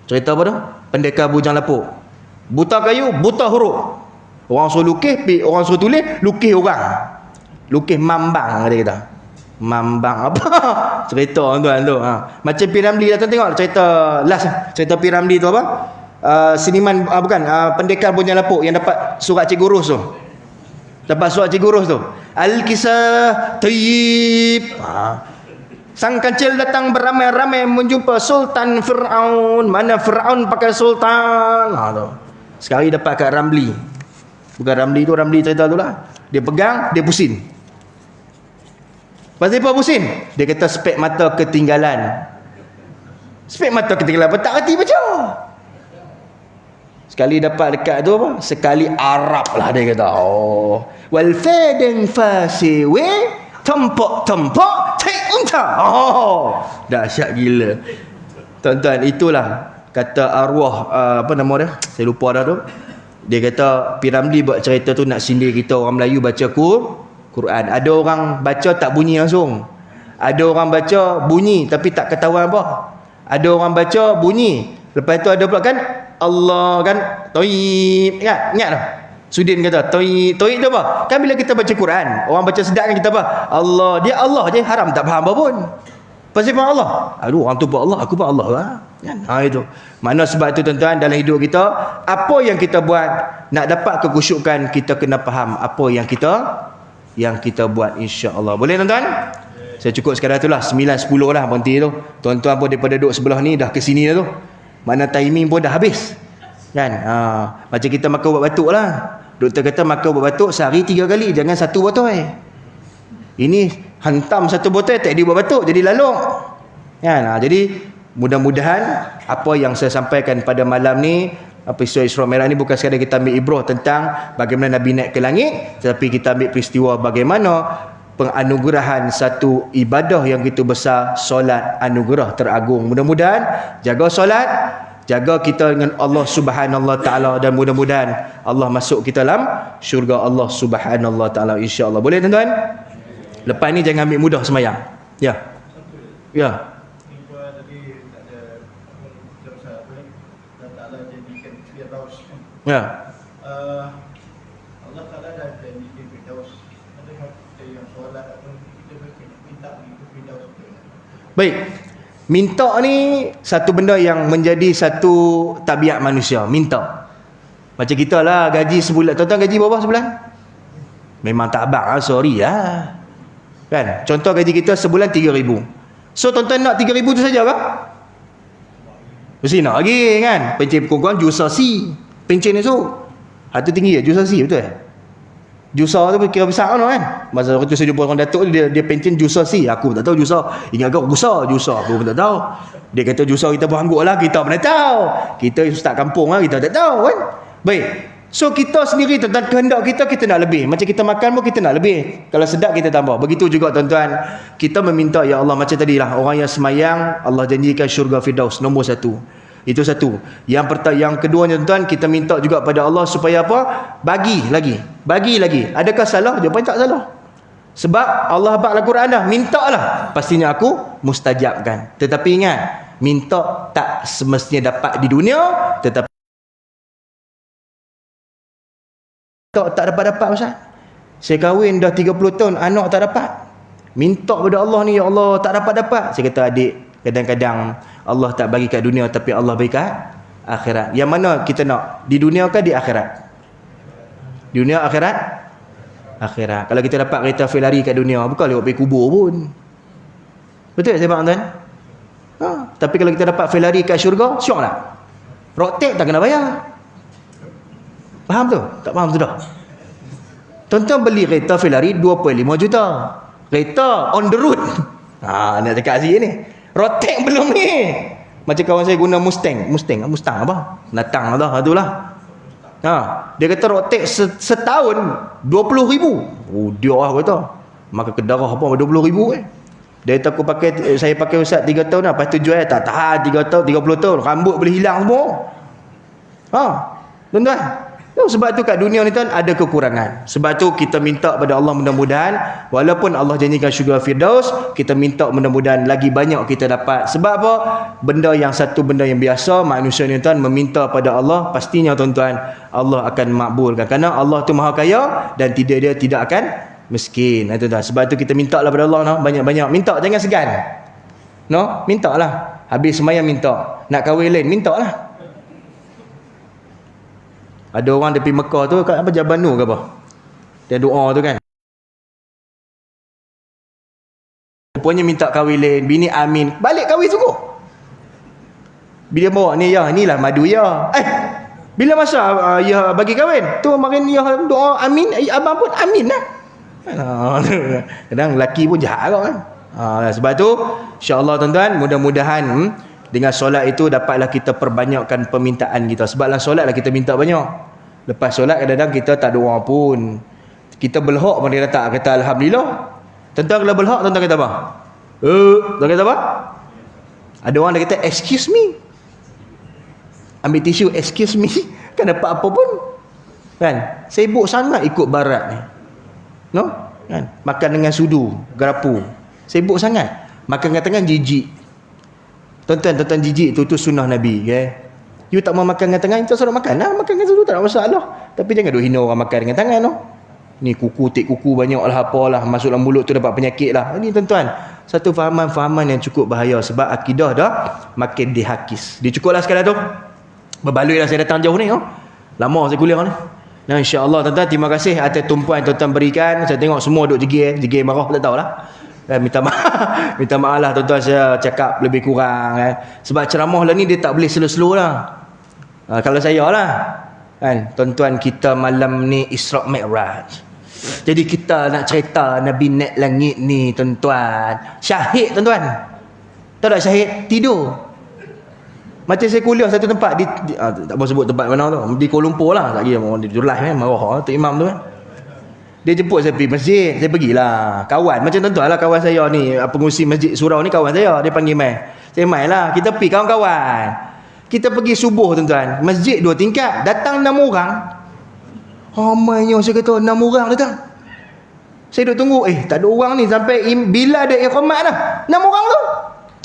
Cerita apa tu? Pendekar bujang lapuk. Buta kayu, buta huruf. Orang suruh lukis, orang suruh tulis, lukis orang. Lukis mambang dia kata. Mambang apa? Cerita tuan tu. Macam Piramli dah tengok cerita last. Cerita Piramli tu apa? Seniman bukan pendekar bujang lapuk yang dapat surat Cikgu Urus tu. Dapat surat Cikgu Urus tu. Al-Kisah Tayyib. Sang kancil datang beramai-ramai menjumpa Sultan Fir'aun. Mana Fir'aun pakai Sultan. Tu. Sekali dapat kat Ramli. Bukan Ramli tu, Ramli cerita tu lah. Dia pegang, dia pusing. Pasal apa pusing? Dia kata spek mata ketinggalan. Spek mata ketinggalan. Apa tak reti baca? Sekali dapat dekat tu apa? Sekali Arab lah dia kata. Oh. Wal fadeng fasiwe tempak cek unta. Oh. Dahsyat gila. Tuan-tuan, itulah kata arwah apa nama dia? Saya lupa dah tu. Dia kata Piramli buat cerita tu nak sindir kita orang Melayu baca Quran. Ada orang baca tak bunyi langsung. Ada orang baca bunyi tapi tak ketahuan apa. Ada orang baca bunyi. Lepas tu ada pula kan Allah kan Toib kan? Ingat tak? Sudin kata Toib tu apa? Kan bila kita baca Quran, orang baca sedap kan kita apa? Allah, dia Allah je, haram tak faham apa pun. Pasal faham Allah. Aduh, orang tu pun Allah, aku pun Allah lah. Kan? Itu. Mana sebab tu tuan-tuan dalam hidup kita, apa yang kita buat nak dapat kekhusyukan, kita kena faham apa yang kita buat, insya-Allah. Boleh tuan-tuan? Saya cukup sekadar itulah 9.10 lah berhenti tu. Tuan-tuan pun daripada duduk sebelah ni dah ke sini dah tu. Mana timing pun dah habis. Kan? Macam kita makan ubat batuk lah. Doktor kata makan ubat batuk sehari 3 kali, jangan 1 botol. Ini hantam 1 botol tak dia ubat batuk, jadi lalok. Kan? Jadi mudah-mudahan apa yang saya sampaikan pada malam ni, episod Isra Mi'raj ni bukan sekadar kita ambil ibrah tentang bagaimana Nabi naik ke langit, tetapi kita ambil peristiwa bagaimana penganugerahan satu ibadah yang begitu besar, solat anugerah teragung. Mudah-mudahan jaga solat, jaga kita dengan Allah Subhanahu Wa Taala, dan mudah-mudahan Allah masuk kita dalam syurga Allah Subhanahu Wa Taala, insya-Allah. Boleh tuan-tuan? Lepas ni jangan ambil mudah sembahyang. Ya. Ya. Ya. Allah Ta'ala dah janjikan Firdaus. Adakah kita yang solat atau kita minta itu Firdaus? Baik. Minta ni satu benda yang menjadi satu tabiat manusia. Minta. Macam kita lah gaji sebulan. Tuan-tuan gaji berapa sebulan? Memang tak abang lah. Sorry lah. Kan? Contoh gaji kita sebulan 3,000. So tuan-tuan nak 3,000 tu saja kah? Mesti nak lagi kan? Pencen kurang-kurang jusa si. Pencen ni so. Hati tinggi ya jusa si, betul? Jusa tu kira besar kan? Masa waktu saya jumpa orang Datuk dia pencen jusa si. Aku tak tahu jusa. Ingat kau jusa aku pun tak tahu. Dia kata jusa kita pun angguk lah, kita mana tahu. Kita ustaz kampung lah, kita tak tahu kan? Baik. So kita sendiri tentang kehendak kita nak lebih. Macam kita makan pun kita nak lebih. Kalau sedap kita tambah. Begitu juga tuan-tuan, kita meminta ya Allah macam tadilah, orang yang semayang Allah janjikan syurga Firdaus nombor 1. Itu satu. Yang keduanya tuan-tuan, kita minta juga pada Allah supaya apa? Bagi lagi. Adakah salah? Jawapan tak salah. Sebab Allah bak dalam Quran dah, mintalah, pastinya aku mustajabkan. Tetapi ingat, minta tak semestinya dapat di dunia, tetapi tak dapat Ustaz. Saya kahwin dah 30 tahun, anak tak dapat. Minta pada Allah ni, ya Allah, tak dapat. Saya kata, adik, kadang-kadang Allah tak bagi kat dunia, tapi Allah bagi kat akhirat. Yang mana kita nak? Di dunia ke di akhirat? Dunia, akhirat? Akhirat. Kalau kita dapat kereta Ferrari kat dunia, bukan lewat pergi kubur pun. Betul tak saya faham tuan? Tapi kalau kita dapat Ferrari kat syurga, syok tak? Road tax tak kena bayar. Faham tu? Tak faham tu dah. Tuan-tuan beli kereta Ferrari 2.5 juta. Kereta on the road. Nak cakap sikit ni. Road tax belum ni. Macam kawan saya guna Mustang apa? Natang lah, itulah. Dia kata road tax setahun 20,000. Oh dia lah kata. Maka kedarah apa 20,000 Dia kata saya pakai Ustaz 3 tahun lah. Lepas tu jual tak tahan 3 tahun, 30 tahun. Rambut boleh hilang semua. Tuan-tuan. Sebab tu kat dunia ni tuan ada kekurangan. Sebab tu kita minta pada Allah mudah-mudahan walaupun Allah janjikan syurga Firdaus, kita minta mudah-mudahan lagi banyak kita dapat. Sebab apa? Benda yang biasa manusia ni tuan meminta pada Allah, pastinya tuan-tuan Allah akan makbulkan. Kerana Allah tu Maha Kaya dan dia tidak akan miskin. Tuan-tuan. Sebab tu kita minta lah pada Allah no? Banyak-banyak. Minta jangan segan. No, minta lah. Habis sembahyang minta. Nak kahwin lain minta lah. Ada orang dari Mekah tu kat apa Jabanu ke apa? Dia doa tu kan. Rupanya minta kahwin lain, bini amin, balik kahwin sungguh. Bila bawa ni ya, inilah madu ya. Bila masa ya bagi kahwin? Tu makin ya doa amin, abang pun amin lah. Kadang lelaki pun jahat kan. Sebab tu insya-Allah tuan-tuan, mudah-mudahan dengan solat itu dapatlah kita perbanyakkan permintaan kita. Sebablah solat lah kita minta banyak. Lepas solat kadang-kadang kita tak doa pun. Kita belhak pun dia kata alhamdulillah. Tuan-tuan kalau belhak tuan-tuan kata apa? Tuan kata apa? Ada orang dia kata excuse me. Ambil tisu excuse me. Kan dapat apa pun. Kan? Sibuk sangat ikut barat ni. No? Kan? Makan dengan sudu, garapu. Sibuk sangat. Makan dengan jijik. Tuan-tuan jijik tu sunnah Nabi, okay? You tak mau makan dengan tangan, kita suruh makan lah. Makan dengan sudu tak ada masalah. Tapi jangan duk hina orang makan dengan tangan no. Ni tik kuku banyak lah apalah, masuk dalam mulut tu dapat penyakit lah. Ini tuan-tuan, satu fahaman yang cukup bahaya sebab akidah dah makin dihakis. Dia cukuplah sekali tu. Berbaloi lah saya datang jauh ni no. Lama saya kuliah ni. Nah insya-Allah tuan-tuan, terima kasih atas tumpuan tuan-tuan berikan. Saya tengok semua duk jegir marah tak tahulah. Minta maaf lah tuan-tuan, saya cakap lebih kurang sebab ceramah lah ni dia tak boleh slow-slow lah. Kalau saya lah kan, tuan-tuan kita malam ni Isra' Mi'raj, jadi kita nak cerita Nabi naik langit ni tuan-tuan. Syahid tuan-tuan, tahu tak syahid? Tidur. Macam saya kuliah satu tempat tak mau sebut tempat mana tu, di Kuala Lumpur lah, tak kira di Julai marah tu imam tu kan. Dia jemput saya pergi masjid, saya pergilah. Kawan, macam tuan-tuan lah kawan saya ni, pengurusi masjid surau ni kawan saya, dia panggil mai. Saya mai lah, kita pergi kawan-kawan. Kita pergi subuh tuan-tuan, masjid 2 tingkat, datang 6 orang. Ramainya saya kata 6 orang datang. Saya duduk tunggu, tak ada orang ni sampai bila ada iqamat dah. 6 orang tu.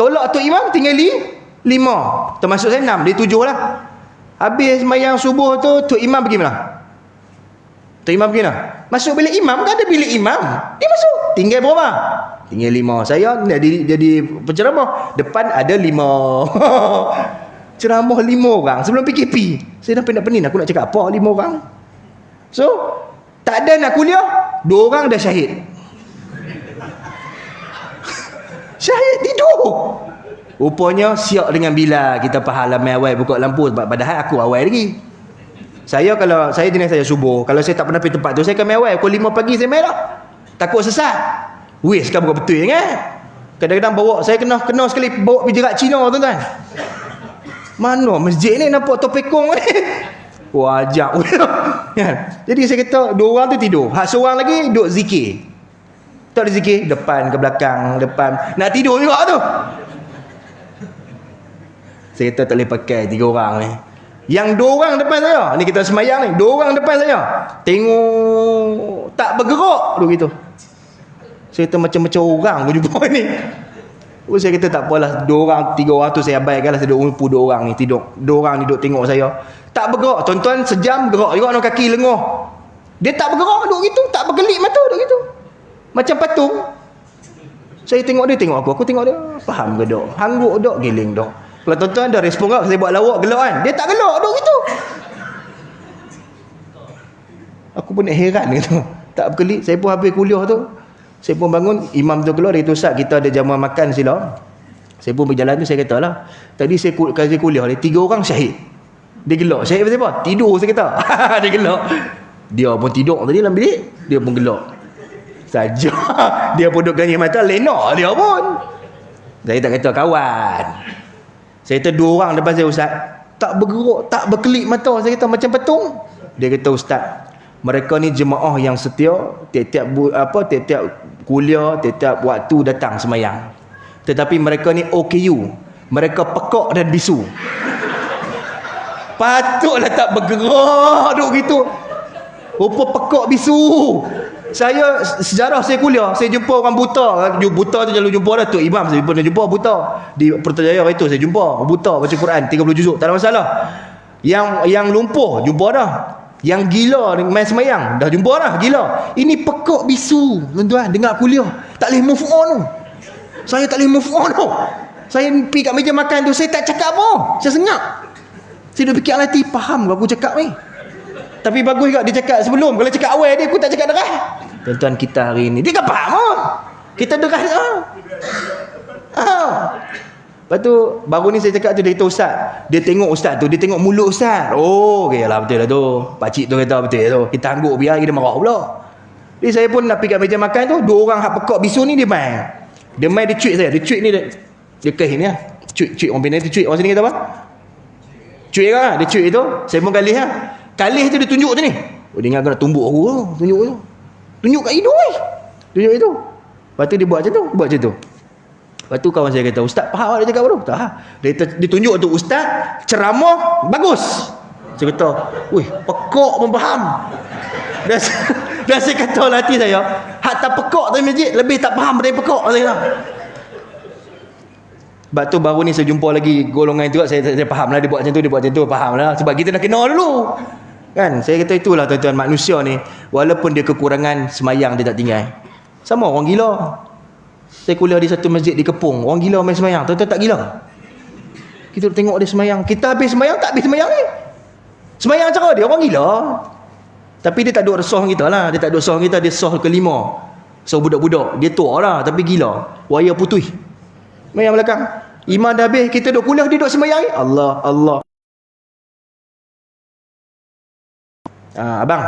Tolak tu imam tinggal 5. Termasuk saya 6, dia 7 lah. Habis sembahyang subuh tu imam pergi mana? Tu imam pergi mana? Masuk bilik imam, kan ada bilik imam. Dia masuk. Tinggal berapa? Tinggal 5. Saya jadi penceramah. Depan ada 5. Ceramah 5 orang. Sebelum PKP. Saya dah pening aku nak cakap apa 5 orang. So, tak ada nak kuliah. 2 orang dah syahid. Syahid tidur. Rupanya siap dengan bila kita pahala awal buka lampu. Padahal aku awal lagi. Kalau saya jenis saya subuh, kalau saya tak pernah pergi tempat tu, saya akan main awal. Pukul 5 pagi saya main lah. Takut sesat. Wis kan bukan betul kan? Kadang-kadang bawa, saya kena sekali bawa pergi jerat Cina tuan-tuan. Mana masjid ni nampak topekong ni? Wajak. Jadi saya kata 2 orang tu tidur. Hak seorang lagi duduk zikir. Tak ada zikir, depan ke belakang, depan. Nak tidur juga tu. Saya kata tak boleh pakai 3 orang ni. Yang 2 orang depan saya, ni kita semayang ni, 2 orang depan saya, tengok tak bergerak dulu gitu. Saya kata macam-macam orang aku jumpa ni. Saya kata tak apalah, 2 orang 3 orang tu saya abaikan lah. Saya duduk umpu 2 orang ni tidur. 2 orang ni duduk tengok saya. Tak bergerak tuan-tuan, sejam gerak juga no kaki lenguh. Dia tak bergerak duduk gitu, tak bergelip mata duduk gitu. Macam patung. Saya tengok dia, tengok aku tengok dia. Faham ke dok? Hangguk dok, giling dok. Kalau tuan-tuan dah respon tak, saya buat lawak gelak kan. Dia tak gelak duk gitu. Aku pun nak heran gitu. Tak berkelip. Saya pun habis kuliah tu, saya pun bangun, imam tu keluar, dia kata ustaz kita ada jamuan makan sila. Saya pun berjalan tu, saya kata lah, tadi saya kuliah, 3 orang syahid. Dia gelak. Syahid pasal apa? Tidur saya kata. Dia gelak. Dia pun tidur tadi dalam bilik, dia pun gelak. Saja. Dia pun duduk ganyang mata, lenak dia pun. Saya tak kata kawan. Saya kata 2 orang depan saya ustaz, tak bergerak, tak berkelip mata. Saya kata macam patung. Dia kata ustaz, mereka ni jemaah yang setia, tiap-tiap kuliah, tiap-tiap waktu datang semayang. Tetapi mereka ni OKU, mereka pekak dan bisu. Patutlah tak bergerak duk gitu. Rupa pekak bisu. Saya sejarah saya kuliah, saya jumpa orang buta. Buta tu selalu jumpa dah, Tok Imam saya pernah jumpa buta. Di Putrajaya itu saya jumpa buta baca Quran 30 juzuk, tak ada masalah. Yang lumpuh jumpa dah. Yang gila main semayang dah jumpa dah, gila. Ini pekak bisu, tuan-tuan, dengar kuliah. Tak boleh move on tu. Saya tak boleh move on tu. Saya pergi kat meja makan tu, saya tak cakap apa. Saya senyap. Saya dah fikir hati, faham ke aku cakap ni? Tapi bagus juga dia cakap sebelum. Kalau cakap awal dia, aku tak cakap derah. Tuan-tuan kita hari ni, dia kan faham lah. Kita derah lah. Lepas tu, baru ni saya cakap tu, dia kata ustaz. Dia tengok ustaz tu, dia tengok mulut ustaz. Oh, okay lah, betul lah tu. Pakcik tu kata betul lah tu. Kita angguk biar, dia marah pula. Jadi saya pun nak pergi kat meja makan tu, dua orang hak pekak bisu ni dia main. Dia main, dia cuit saya. Dia cuit ni, dia keh ni lah. Cuit, orang Penang tu cuit. Orang sini kata apa? Cuit kan? Dia cuit tu. Saya pun kalih lah. Kalih tu dia tunjuk tu ni. Oh, dia ingat nak tumbuk aku tu. Tunjuk tu. Tunjuk kat hidung ni. Tunjuk itu. Lepas tu dia buat macam tu. Buat macam tu. Lepas tu kawan saya kata, ustaz faham dia cakap apa tu? Tak. Dia tunjuk tu, ustaz ceramah bagus. Saya kata, wih, pekak pun faham. Dan saya kata lah hati saya, hak tak pekak dalam masjid, lebih tak faham daripada pekak. Saya kata. Sebab tu baru ni saya jumpa lagi golongan itu, saya faham lah dia buat macam tu, faham lah. Sebab kita nak kenal dulu. Kan? Saya kata itulah tuan-tuan, manusia ni, walaupun dia kekurangan, semayang dia tak tinggal. Sama orang gila. Saya kuliah di satu masjid di Kepung, orang gila main semayang. Tuan-tuan tak gila? Kita tengok dia semayang. Kita habis semayang, tak habis semayang ni. Semayang cara dia, orang gila. Tapi dia tak duduk resah kita lah. Dia tak duduk resah kita, dia sah kelima. So budak-budak, dia tua lah, tapi gila. Waya putih. Semayang belakang. Iman dah habis, kita duduk kuliah, dia duduk semayang ni. Allah, Allah. Abang,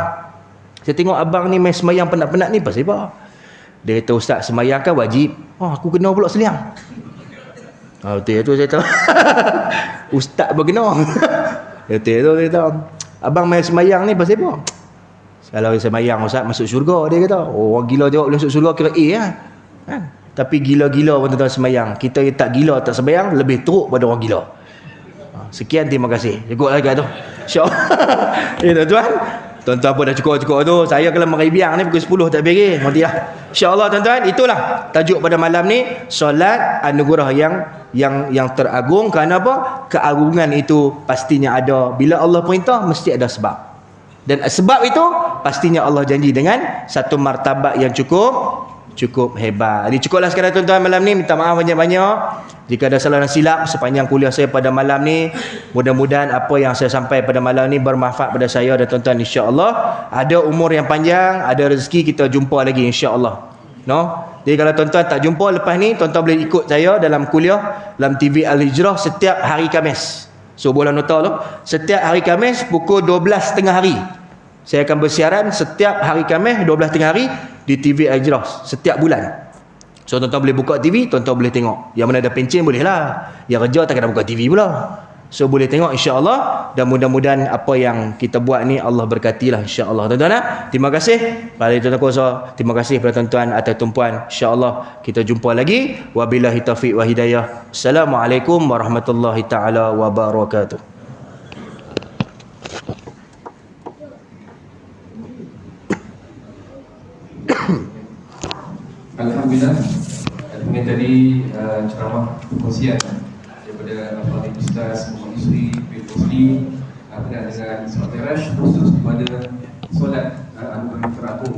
saya tengok abang ni main semayang penat-penat ni pasal apa? Dia kata, ustaz, semayang kan wajib. Aku kena pula seliang. Betul tu saya tahu. Ustaz berkena. Betul tu saya tahu. Abang main semayang ni pasal apa? Kalau semayang ustaz masuk syurga, dia kata. Oh, orang gila jawab masuk syurga kira A lah. Kan? Tapi gila-gila pun tuan-tuan semayang. Kita yang tak gila tak semayang lebih teruk pada orang gila. Sekian, terima kasih. Cukup lagi tu. InsyaAllah. Ya tuan-tuan. Tuan-tuan pun dah cukup-cukup tu. Saya kalau makan biang ni pukul 10 tak pergi. Nanti lah. InsyaAllah tuan-tuan. Itulah tajuk pada malam ni. Solat anugerah yang teragung. Kerana apa? Keagungan itu pastinya ada. Bila Allah perintah, mesti ada sebab. Dan sebab itu, pastinya Allah janji dengan satu martabat yang cukup hebat. Jadi cukuplah sekarang tuan-tuan malam ni. Minta maaf banyak-banyak jika ada salah dan silap sepanjang kuliah saya pada malam ni. Mudah-mudahan apa yang saya sampai pada malam ni bermanfaat pada saya dan tuan-tuan, insya-Allah. Ada umur yang panjang, ada rezeki, kita jumpa lagi insya-Allah. No? Jadi kalau tuan-tuan tak jumpa lepas ni, tuan-tuan boleh ikut saya dalam kuliah dalam TV Al-Hijrah setiap hari Khamis. So boleh nota tu, setiap hari Khamis pukul 12.30 hari. Saya akan bersiaran setiap hari Khamis 12.30 hari di TV Al-Hijrah setiap bulan. So tuan-tuan boleh buka TV, tuan-tuan boleh tengok. Yang mana ada pencen boleh lah. Yang kerja tak kena buka TV pula. So boleh tengok insya-Allah. Dan mudah-mudahan apa yang kita buat ni Allah berkatilah insya-Allah. Tuan-tuan, terima kasih pada tuan-tuan kuasa. Terima kasih pada tuan-tuan atau tumpuan. Insya-Allah kita jumpa lagi. Wabillahi taufiq wa hidayah. Assalamualaikum warahmatullahi taala wabarakatuh. Alhamdulillah, dengan tadi ceramah kongsian daripada Al-Fadhil Ustaz Muhammad Isri bin Musli berkenaan dengan solat Mi'raj khusus kepada solat anugerah teragung.